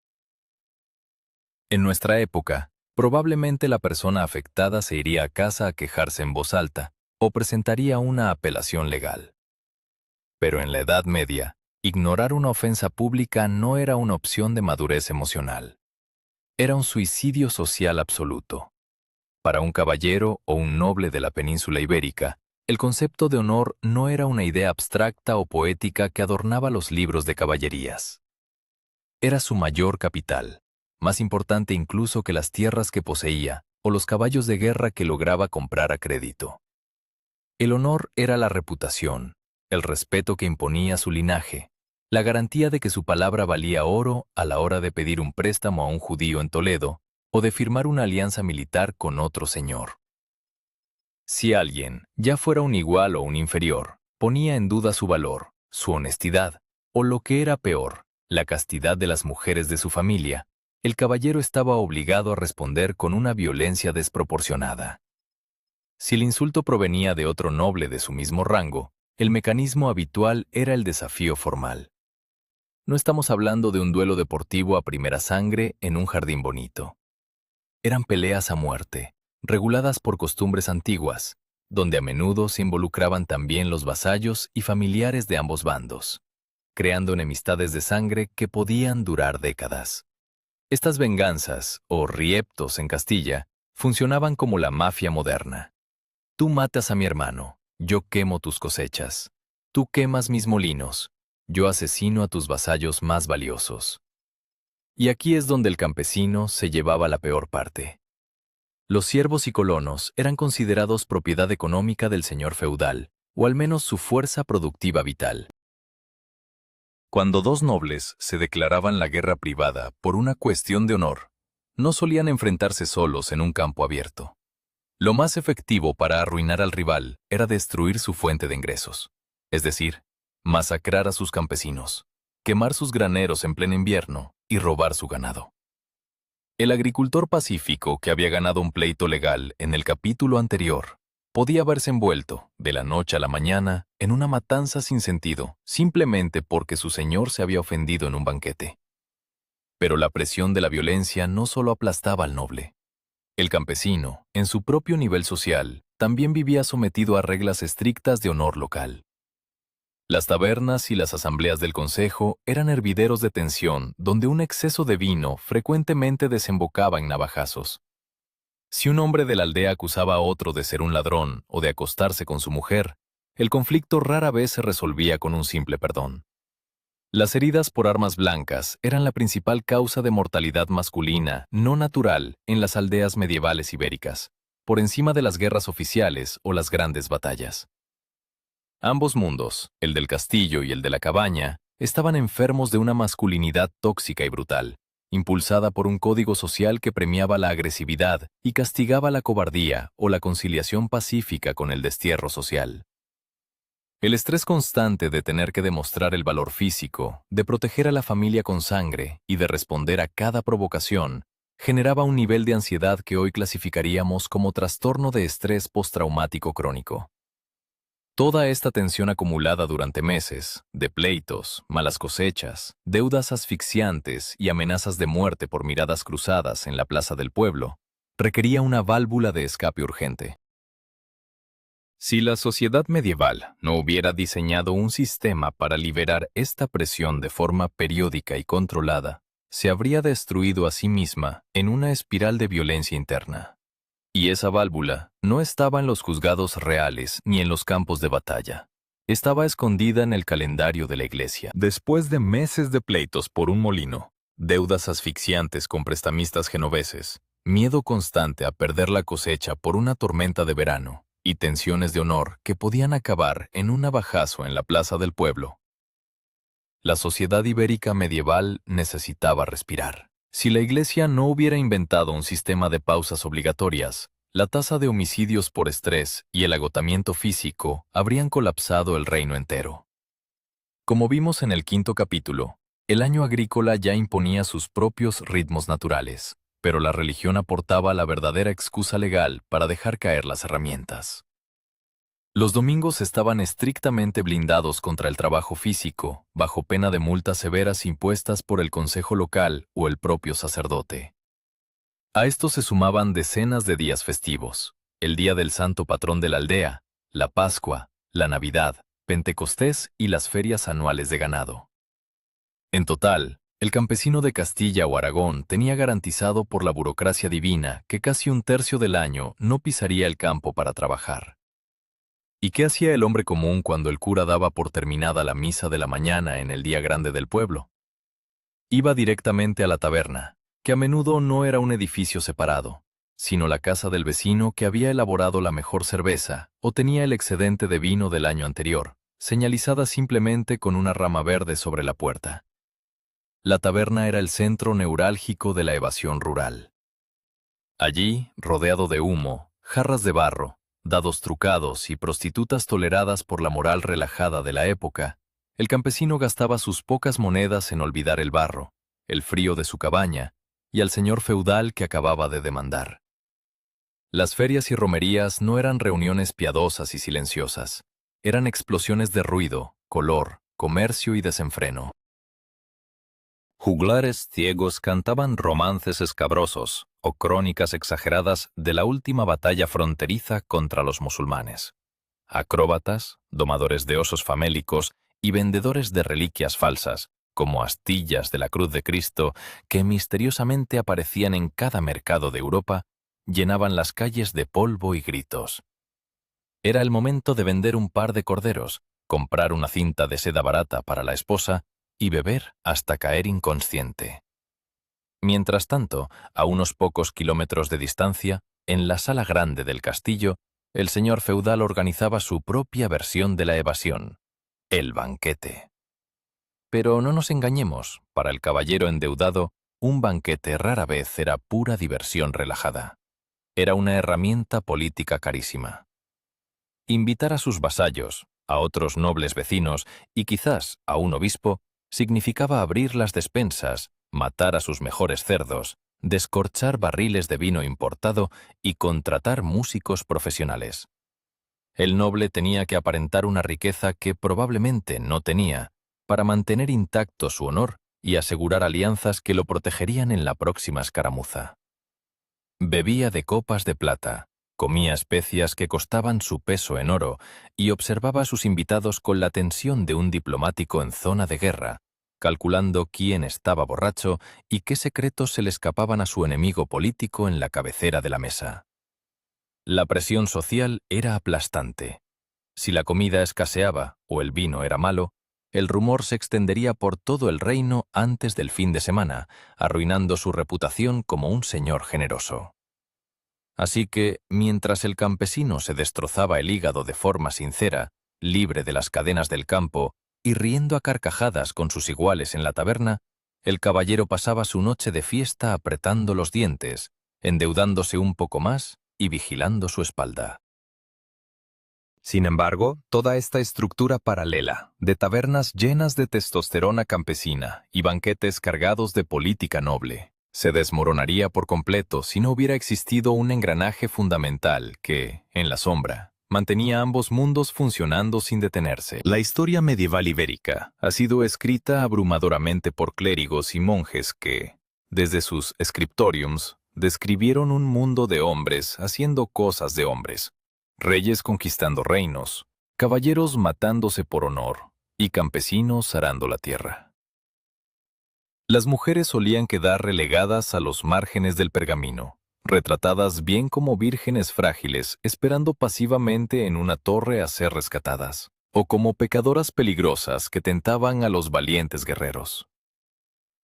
[SPEAKER 1] En nuestra época, probablemente la persona afectada se iría a casa a quejarse en voz alta o presentaría una apelación legal. Pero en la Edad Media, ignorar una ofensa pública no era una opción de madurez emocional. Era un suicidio social absoluto. Para un caballero o un noble de la península ibérica,
[SPEAKER 2] El concepto de honor no era una idea abstracta o poética que adornaba los libros de caballerías. Era su mayor capital, más importante incluso que las tierras que poseía o los caballos de guerra que lograba comprar a crédito. El honor era la reputación, el respeto que imponía su linaje, la garantía de que su palabra valía oro a la hora de pedir un préstamo a un judío en Toledo o de firmar una alianza militar con otro señor. Si alguien, ya fuera un igual o un inferior, ponía en duda su valor, su honestidad, o lo que era peor, la castidad de las mujeres de su familia, el caballero estaba obligado a responder con una violencia desproporcionada. Si el insulto provenía de otro noble de su mismo rango, el mecanismo habitual era el desafío formal. No estamos hablando de un duelo deportivo a primera sangre en un jardín bonito. Eran peleas a muerte, reguladas por costumbres antiguas, donde a menudo se involucraban también los vasallos y familiares de ambos bandos, creando enemistades de sangre que podían durar décadas. Estas venganzas, o rieptos en Castilla, funcionaban como la mafia moderna. Tú matas a mi hermano, yo quemo tus cosechas. Tú quemas mis molinos, yo asesino a tus vasallos más valiosos. Y aquí es donde el campesino se llevaba la peor parte. Los siervos y colonos eran considerados propiedad económica del señor feudal, o al menos su fuerza productiva vital. Cuando dos nobles se declaraban la guerra privada por una cuestión de honor, no solían enfrentarse solos en un campo abierto. Lo más efectivo para arruinar al rival era destruir su fuente de ingresos, es decir, masacrar a sus campesinos, quemar sus graneros en pleno invierno y robar su ganado. El agricultor pacífico que había ganado un pleito legal en el capítulo anterior podía verse envuelto, de la noche a la mañana, en una matanza sin sentido, simplemente porque su señor se había ofendido en un banquete. Pero la presión de la violencia no solo aplastaba al noble. El campesino, en su propio nivel social, también vivía sometido a reglas estrictas de honor local. Las tabernas y las asambleas del consejo eran hervideros de tensión donde un exceso de vino frecuentemente desembocaba en navajazos. Si un hombre de la aldea acusaba a otro de ser un ladrón o de acostarse con su mujer, el conflicto rara vez se resolvía con un simple perdón. Las heridas por armas blancas eran la principal causa de mortalidad masculina no natural en las aldeas medievales ibéricas, por encima de las guerras oficiales o las grandes batallas. Ambos mundos, el del castillo y el de la cabaña, estaban enfermos de una masculinidad tóxica y brutal, impulsada por un código social que premiaba la agresividad y castigaba la cobardía o la conciliación pacífica con el destierro social. El estrés constante de tener que demostrar el valor físico, de proteger a la familia con sangre y de responder a cada provocación, generaba un nivel de ansiedad que hoy clasificaríamos como trastorno de estrés postraumático crónico. Toda esta tensión acumulada durante meses, de pleitos, malas cosechas, deudas asfixiantes y amenazas de muerte por miradas cruzadas en la plaza del pueblo, requería una válvula de escape urgente. Si la sociedad medieval no hubiera diseñado un sistema para liberar esta presión de forma periódica y controlada, se habría destruido a sí misma en una espiral de violencia interna. Y esa válvula no estaba en los juzgados reales ni en los campos de batalla. Estaba escondida en el calendario de la iglesia. Después de meses de pleitos por un molino, deudas asfixiantes con prestamistas genoveses, miedo constante a perder la cosecha por una tormenta de verano y tensiones de honor que podían acabar en un navajazo en la plaza del pueblo, la sociedad ibérica medieval necesitaba respirar. Si la Iglesia no hubiera inventado un sistema de pausas obligatorias, la tasa de homicidios por estrés y el agotamiento físico habrían colapsado el reino entero. Como vimos en el 5º capítulo, el año agrícola ya imponía sus propios ritmos naturales, pero la religión aportaba la verdadera excusa legal para dejar caer las herramientas. Los domingos estaban estrictamente blindados contra el trabajo físico, bajo pena de multas severas impuestas por el consejo local o el propio sacerdote. A esto se sumaban decenas de días festivos, el día del santo patrón de la aldea, la Pascua, la Navidad, Pentecostés y las ferias anuales de ganado. En total, el campesino de Castilla o Aragón tenía garantizado por la burocracia divina que casi un tercio del año no pisaría el campo para trabajar. ¿Y qué hacía el hombre común cuando el cura daba por terminada la misa de la mañana en el día grande del pueblo? Iba directamente a la taberna, que a menudo no era un edificio separado, sino la casa del vecino que había elaborado la mejor cerveza o tenía el excedente de vino del año anterior, señalizada simplemente con una rama verde sobre la puerta. La taberna era el centro neurálgico de la evasión rural. Allí, rodeado de humo, jarras de barro, dados trucados y prostitutas toleradas por la moral relajada de la época, el campesino gastaba sus pocas monedas en olvidar el barro, el frío de su cabaña y al señor feudal que acababa de demandar. Las ferias y romerías no eran reuniones piadosas y silenciosas, eran explosiones de ruido, color, comercio y desenfreno. Juglares ciegos cantaban romances escabrosos o crónicas exageradas de la última batalla fronteriza contra los musulmanes. Acróbatas, domadores de osos famélicos y vendedores de reliquias falsas, como astillas de la cruz de Cristo, que misteriosamente aparecían en cada mercado de Europa, llenaban las calles de polvo y gritos. Era el momento de vender un par de corderos, comprar una cinta de seda barata para la esposa y beber hasta caer inconsciente. Mientras tanto, a unos pocos kilómetros de distancia, en la sala grande del castillo, el señor feudal organizaba su propia versión de la evasión, el banquete. Pero no nos engañemos, para el caballero endeudado, un banquete rara vez era pura diversión relajada. Era una herramienta política carísima. Invitar a sus vasallos, a otros nobles vecinos y quizás a un obispo, significaba abrir las despensas, matar a sus mejores cerdos, descorchar barriles de vino importado y contratar músicos profesionales. El noble tenía que aparentar una riqueza que probablemente no tenía, para mantener intacto su honor y asegurar alianzas que lo protegerían en la próxima escaramuza. Bebía de copas de plata, comía especias que costaban su peso en oro y observaba a sus invitados con la tensión de un diplomático en zona de guerra, calculando quién estaba borracho y qué secretos se le escapaban a su enemigo político en la cabecera de la mesa. La presión social era aplastante. Si la comida escaseaba o el vino era malo, el rumor se extendería por todo el reino antes del fin de semana, arruinando su reputación como un señor generoso. Así que, mientras el campesino se destrozaba el hígado de forma sincera, libre de las cadenas del campo y riendo a carcajadas con sus iguales en la taberna, el caballero pasaba su noche de fiesta apretando los dientes, endeudándose un poco más y vigilando su espalda. Sin embargo, toda esta estructura paralela, de tabernas llenas de testosterona campesina y banquetes cargados de política noble, se desmoronaría por completo si no hubiera existido un engranaje fundamental que, en la sombra, mantenía ambos mundos funcionando sin detenerse. La historia medieval ibérica ha sido escrita abrumadoramente por clérigos y monjes que, desde sus scriptoriums, describieron un mundo de hombres haciendo cosas de hombres, reyes conquistando reinos, caballeros matándose por honor y campesinos arando la tierra. Las mujeres solían quedar relegadas a los márgenes del pergamino, retratadas bien como vírgenes frágiles esperando pasivamente en una torre a ser rescatadas, o como pecadoras peligrosas que tentaban a los valientes guerreros.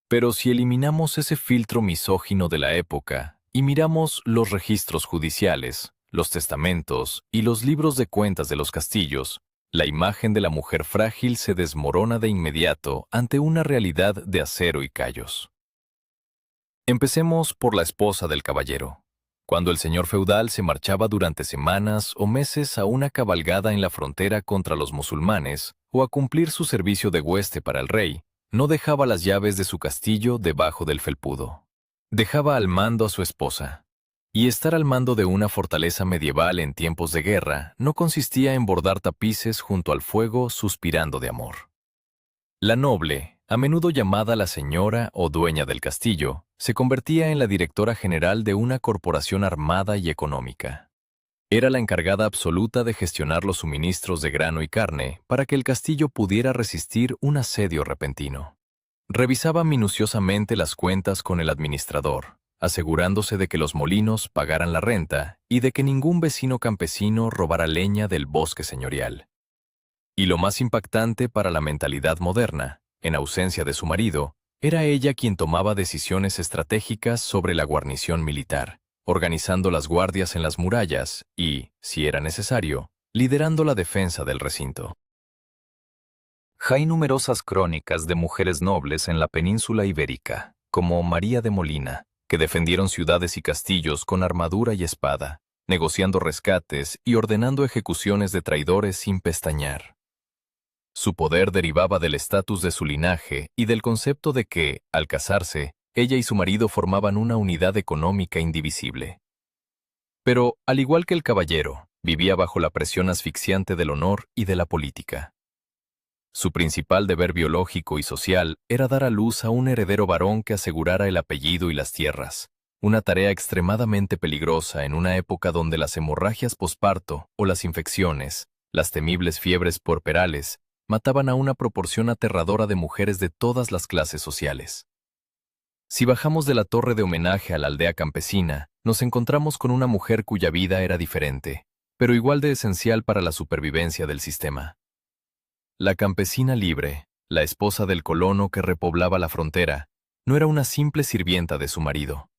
[SPEAKER 2] Pero si eliminamos ese filtro misógino de la época y miramos los registros judiciales, los testamentos y los libros de cuentas de los castillos, la imagen de la mujer frágil se desmorona de inmediato ante una realidad de acero y callos. Empecemos por la esposa del caballero. Cuando el señor feudal se marchaba durante semanas o meses a una cabalgada en la frontera contra los musulmanes o a cumplir su servicio de hueste para el rey, no dejaba las llaves de su castillo debajo del felpudo. Dejaba al mando a su esposa. Y estar al mando de una fortaleza medieval en tiempos de guerra no consistía en bordar tapices junto al fuego suspirando de amor. La noble, a menudo llamada la señora o dueña del castillo, se convertía en la directora general de una corporación armada y económica. Era la encargada absoluta de gestionar los suministros de grano y carne para que el castillo pudiera resistir un asedio repentino. Revisaba minuciosamente las cuentas con el administrador,
[SPEAKER 1] asegurándose de que los molinos pagaran la renta y de que ningún vecino campesino robara leña del bosque señorial. Y lo más impactante para la mentalidad moderna, en ausencia de su marido, era ella quien tomaba decisiones estratégicas sobre la guarnición militar, organizando las guardias en las murallas y, si era necesario, liderando la defensa del recinto. Hay numerosas crónicas de mujeres nobles en la península ibérica, como María de Molina, que defendieron ciudades y castillos con armadura y espada, negociando rescates y ordenando ejecuciones de traidores sin pestañear. Su poder derivaba del estatus de su linaje y del concepto de que, al casarse, ella y su marido formaban una unidad económica indivisible. Pero, al igual que el caballero, vivía bajo la presión asfixiante del honor y de la política. Su principal deber biológico y social era dar a luz a un heredero varón que asegurara el apellido y las tierras, una tarea extremadamente peligrosa en una época donde las hemorragias posparto o las infecciones, las temibles fiebres puerperales, mataban a una proporción aterradora de mujeres de todas las clases sociales. Si bajamos de la torre de homenaje a la aldea campesina, nos encontramos con una mujer cuya vida era diferente, pero igual de esencial para la supervivencia del sistema. La campesina libre, la esposa del colono que repoblaba la frontera, no era una simple sirvienta de su marido.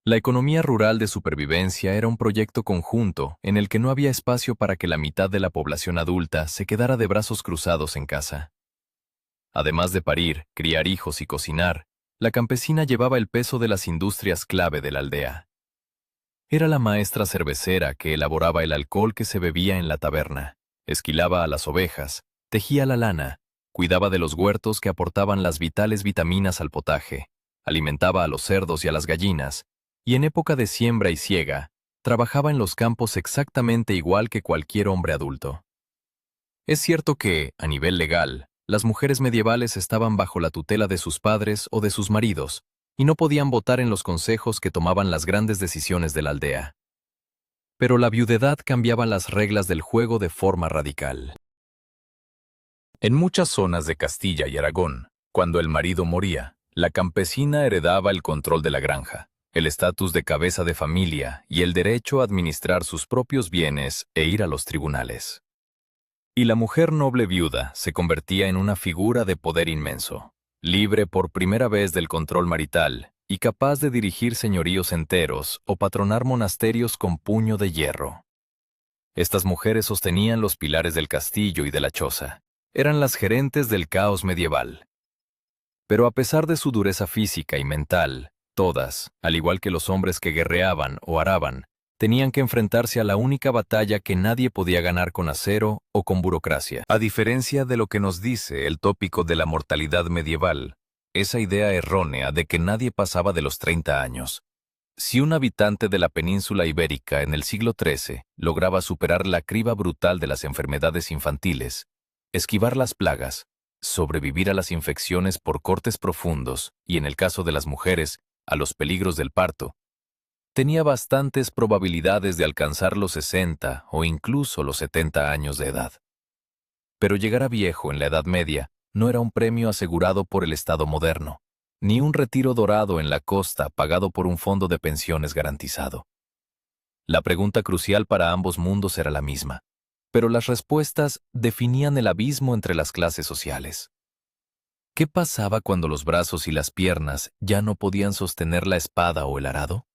[SPEAKER 1] La economía rural de supervivencia era un proyecto conjunto en el que no había espacio para que la mitad de la población adulta se quedara de brazos cruzados en casa. Además de parir, criar hijos y cocinar, la campesina llevaba el peso de las industrias clave de la aldea. Era la maestra cervecera que elaboraba el alcohol que se bebía en la taberna, esquilaba a las ovejas, tejía la lana, cuidaba de los huertos que aportaban las vitales vitaminas al potaje, alimentaba a los cerdos y a las gallinas, y en época de siembra y siega, trabajaba en los campos exactamente igual que cualquier hombre adulto. Es cierto que, a nivel legal, las mujeres medievales estaban bajo la tutela de sus padres o de sus maridos, y no podían votar en los consejos que tomaban las grandes decisiones de la aldea. Pero la viudedad cambiaba las reglas del juego de forma radical. En muchas zonas de Castilla y Aragón, cuando el marido moría, la campesina heredaba el control de la granja, el estatus de cabeza de familia y el derecho a administrar sus propios bienes e ir a los tribunales. Y la mujer noble viuda se convertía en una figura de poder inmenso, libre por primera vez del control marital y capaz de dirigir señoríos enteros o patronar monasterios con puño de hierro. Estas mujeres sostenían los pilares del castillo y de la choza, eran las gerentes del caos medieval. Pero a pesar de su dureza física y mental, todas, al igual que los hombres que guerreaban o araban, tenían que enfrentarse a la única batalla que nadie podía ganar con acero o con burocracia. A diferencia de lo que nos dice el tópico de la mortalidad medieval, esa idea errónea de que nadie pasaba de los 30 años. Si un habitante de la península ibérica en el siglo XIII lograba superar la criba brutal de las enfermedades infantiles, esquivar las plagas, sobrevivir a las infecciones por cortes profundos y, en el caso de las mujeres, a los peligros del parto, tenía bastantes probabilidades de alcanzar los 60 o incluso los 70 años de edad. Pero llegar a viejo en la Edad Media no era un premio asegurado por el Estado moderno, ni un retiro dorado en la costa pagado por un fondo de pensiones garantizado. La pregunta crucial para ambos mundos era la misma, pero las respuestas definían el abismo entre las clases sociales. ¿Qué pasaba cuando los brazos y las piernas ya no podían sostener la espada o el arado?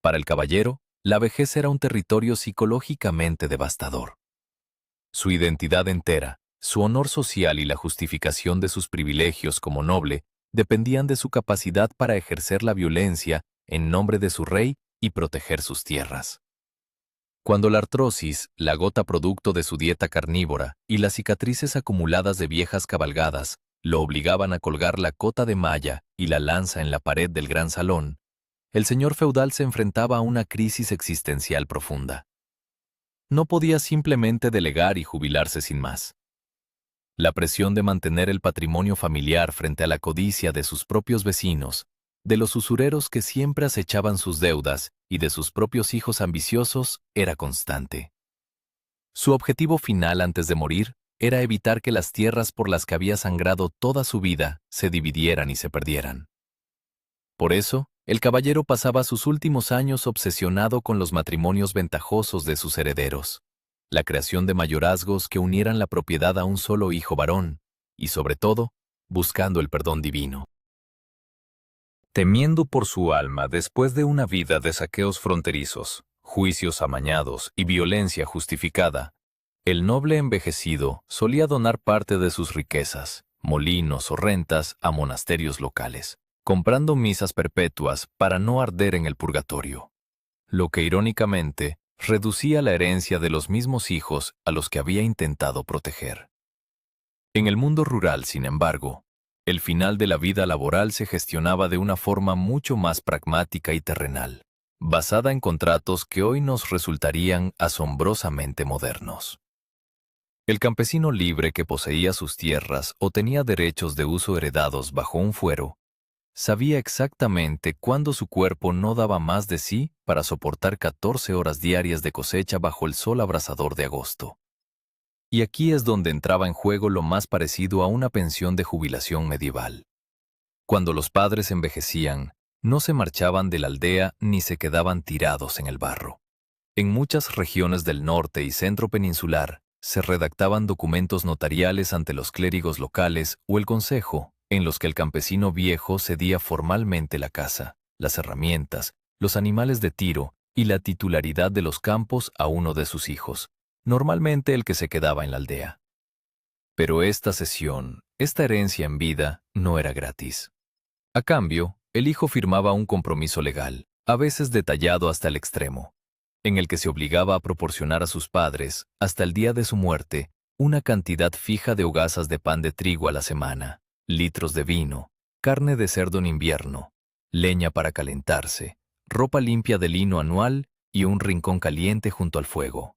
[SPEAKER 1] Para el caballero, la vejez era un territorio psicológicamente devastador. Su identidad entera, su honor social y la justificación de sus privilegios como noble dependían de su capacidad para ejercer la violencia en nombre de su rey y proteger sus tierras. Cuando la artrosis, la gota producto de su dieta carnívora y las cicatrices acumuladas de viejas cabalgadas lo obligaban a colgar la cota de malla y la lanza en la pared del gran salón, el señor feudal se enfrentaba a una crisis existencial profunda. No podía simplemente delegar y jubilarse sin más. La presión de mantener el patrimonio familiar frente a la codicia de sus propios vecinos, de los usureros que siempre acechaban sus deudas y de sus propios hijos ambiciosos, era constante. Su objetivo final antes de morir era evitar que las tierras por las que había sangrado toda su vida se dividieran y se perdieran. Por eso,
[SPEAKER 2] El caballero pasaba sus últimos años obsesionado con los matrimonios ventajosos de sus herederos, la creación de mayorazgos que unieran la propiedad a un solo hijo varón, y sobre todo, buscando el perdón divino. Temiendo por su alma después de una vida de saqueos fronterizos, juicios amañados y violencia justificada, el noble envejecido solía donar parte de sus riquezas, molinos o rentas a monasterios locales, comprando misas perpetuas para no arder en el purgatorio, lo que irónicamente reducía la herencia de los mismos hijos a los que había intentado proteger. En el mundo rural, sin embargo, el final de la vida laboral se gestionaba de una forma mucho más pragmática y terrenal, basada en contratos que hoy nos resultarían asombrosamente modernos. El campesino libre que poseía sus tierras o tenía derechos de uso heredados bajo un fuero, sabía exactamente cuándo su cuerpo no daba más de sí para soportar 14 horas diarias de cosecha bajo el sol abrasador de agosto. Y aquí es donde entraba en juego lo más parecido a una pensión de jubilación medieval. Cuando los padres envejecían, no se marchaban de la aldea ni se quedaban tirados en el barro. En muchas regiones del norte y centro peninsular, se redactaban documentos notariales ante los clérigos locales o el consejo, en los que el campesino viejo cedía formalmente la casa, las herramientas, los animales de tiro y la titularidad de los campos a uno de sus hijos, normalmente el que se quedaba en la aldea. Pero esta cesión, esta herencia en vida, no era gratis. A cambio, el hijo firmaba un compromiso legal, a veces detallado hasta el extremo, en el que se obligaba a proporcionar a sus padres, hasta el día de su muerte, una cantidad fija de hogazas de pan de trigo a la semana, litros de vino, carne de cerdo en invierno, leña para calentarse, ropa limpia de lino anual y un rincón caliente junto al fuego.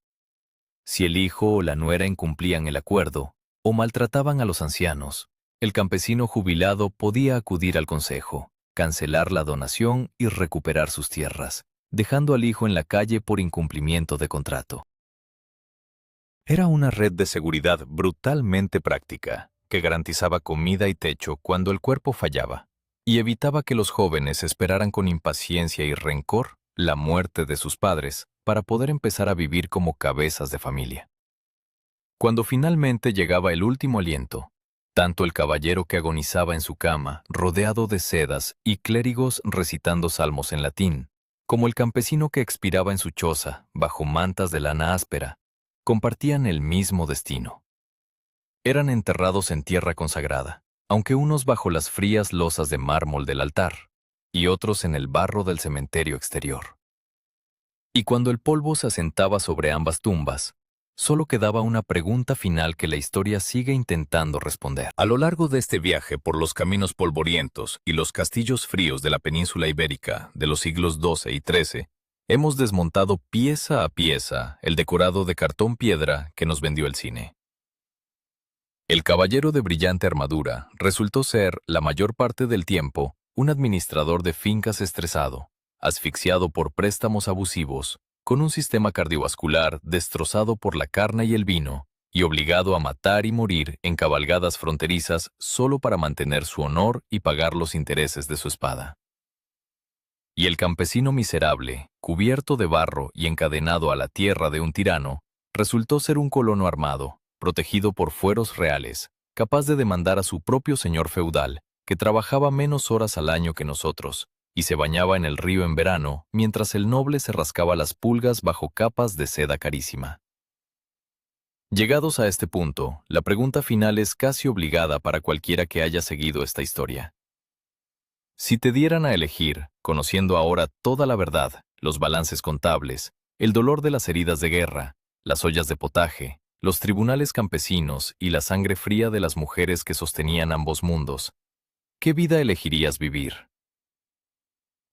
[SPEAKER 2] Si el hijo o la nuera incumplían el acuerdo o maltrataban a los ancianos, el campesino jubilado podía acudir al consejo, cancelar la donación y recuperar sus tierras, dejando al hijo en la calle por incumplimiento de contrato. Era una red de seguridad brutalmente práctica, que garantizaba comida y techo cuando el cuerpo fallaba, y evitaba que los jóvenes esperaran con impaciencia y rencor la muerte de sus padres para poder empezar a vivir como cabezas de familia. Cuando finalmente llegaba el último aliento, tanto el caballero que agonizaba en su cama, rodeado de sedas y clérigos recitando salmos en latín, como el campesino que expiraba en su choza, bajo mantas de lana áspera, compartían el mismo destino. Eran enterrados en tierra consagrada, aunque unos bajo las frías losas de mármol del altar, y otros en el barro del cementerio exterior. Y cuando el polvo se asentaba sobre ambas tumbas, solo quedaba una pregunta final que la historia sigue intentando responder. A lo largo de este viaje por los caminos polvorientos y los castillos fríos de la península ibérica de los siglos XII y XIII, hemos desmontado pieza a pieza el decorado de cartón piedra que nos vendió el cine. El caballero de brillante armadura resultó ser, la mayor parte del tiempo, un administrador de fincas estresado, asfixiado por préstamos abusivos, con un sistema cardiovascular destrozado por la carne y el vino, y obligado a matar y morir en cabalgadas fronterizas solo para mantener su honor y pagar los intereses de su espada. Y el campesino miserable, cubierto de barro y encadenado a la tierra de un tirano, resultó ser un colono armado, protegido por fueros reales, capaz de demandar a su propio señor feudal, que trabajaba menos horas al año que nosotros, y se bañaba en el río en verano, mientras el noble se rascaba las pulgas bajo capas de seda carísima. Llegados a este punto, la pregunta final es casi obligada para cualquiera que haya seguido esta historia. Si te dieran a elegir, conociendo ahora toda la verdad, los balances contables, el dolor de las heridas de guerra, las ollas de potaje, los tribunales campesinos y la sangre fría de las mujeres que sostenían ambos mundos, ¿qué vida elegirías vivir?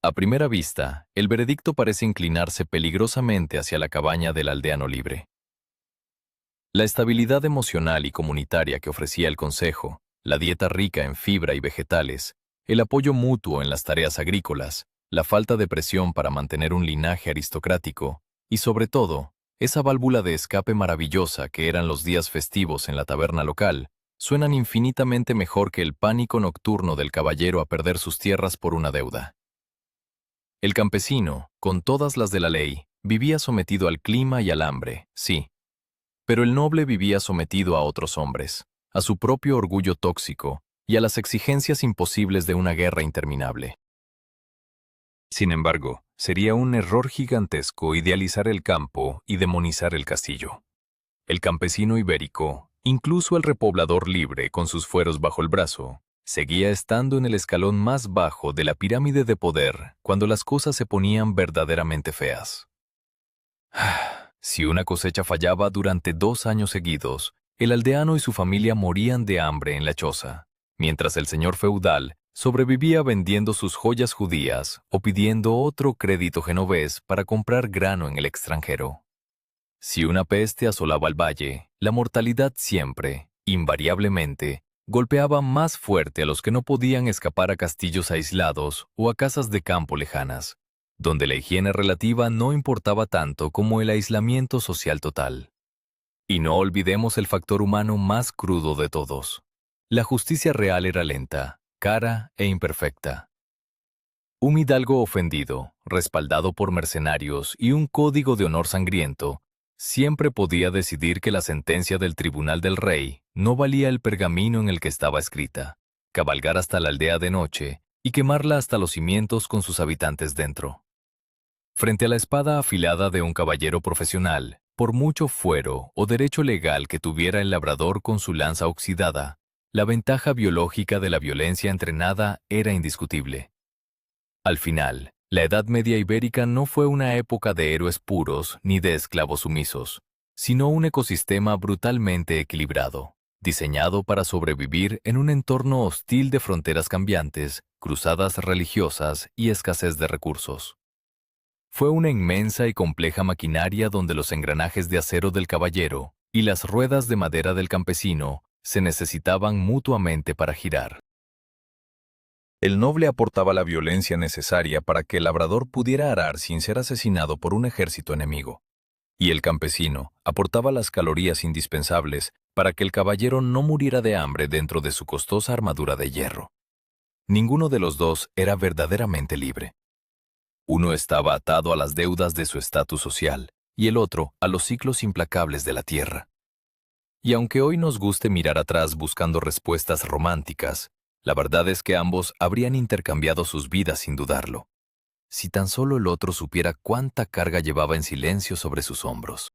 [SPEAKER 2] A primera vista, el veredicto parece inclinarse peligrosamente hacia la cabaña del aldeano libre. La estabilidad emocional y comunitaria que ofrecía el consejo, la dieta rica en fibra y vegetales, el apoyo mutuo en las tareas agrícolas, la falta de presión para mantener un linaje aristocrático, y sobre todo, esa válvula de escape maravillosa que eran los días festivos en la taberna local, suenan infinitamente mejor que el pánico nocturno del caballero a perder sus tierras por una deuda.
[SPEAKER 1] El campesino, con todas las de la ley, vivía sometido al clima y al hambre, sí. Pero el noble vivía sometido a otros hombres, a su propio orgullo tóxico y a las exigencias imposibles de una guerra interminable. Sin embargo, sería un error gigantesco idealizar el campo y demonizar el castillo. El campesino ibérico, incluso el repoblador libre con sus fueros bajo el brazo, seguía estando en el escalón más bajo de la pirámide de poder cuando las cosas se ponían verdaderamente feas. Si una cosecha fallaba durante 2 años seguidos, el aldeano y su familia morían de hambre en la choza, mientras el señor feudal sobrevivía vendiendo sus joyas judías o pidiendo otro crédito genovés para comprar grano en el extranjero. Si una peste asolaba el valle, la mortalidad siempre, invariablemente, golpeaba más fuerte a los que no podían escapar a castillos aislados o a casas de campo lejanas, donde la higiene relativa no importaba tanto como el aislamiento social total. Y no olvidemos el factor humano más crudo de todos. La justicia real era lenta, cara e imperfecta. Un hidalgo ofendido, respaldado por mercenarios y un código de honor sangriento, siempre podía decidir que la sentencia del tribunal del rey no valía el pergamino en el que estaba escrita, cabalgar hasta la aldea de noche y quemarla hasta los cimientos con sus habitantes dentro. Frente a la espada afilada de un caballero profesional, por mucho fuero o derecho legal que tuviera el labrador con su lanza oxidada, la ventaja biológica de la violencia entrenada era indiscutible. Al final, la Edad Media ibérica no fue una época de héroes puros ni de esclavos sumisos, sino un ecosistema brutalmente equilibrado, diseñado para sobrevivir en un entorno hostil de fronteras cambiantes, cruzadas religiosas y escasez de recursos. Fue una inmensa y compleja maquinaria donde los engranajes de acero del caballero y las ruedas de madera del campesino se necesitaban mutuamente para girar. El noble aportaba la violencia necesaria para que el labrador pudiera arar sin ser asesinado por un ejército enemigo, y el campesino aportaba las calorías indispensables para que el caballero no muriera de hambre dentro de su costosa armadura de hierro. Ninguno de los dos era verdaderamente libre. Uno estaba atado a las deudas de su estatus social y el otro a los ciclos implacables de la tierra. Y aunque hoy nos guste mirar atrás buscando respuestas románticas, la verdad es que ambos habrían intercambiado sus vidas sin dudarlo, si tan solo el otro supiera cuánta carga llevaba en silencio sobre sus hombros.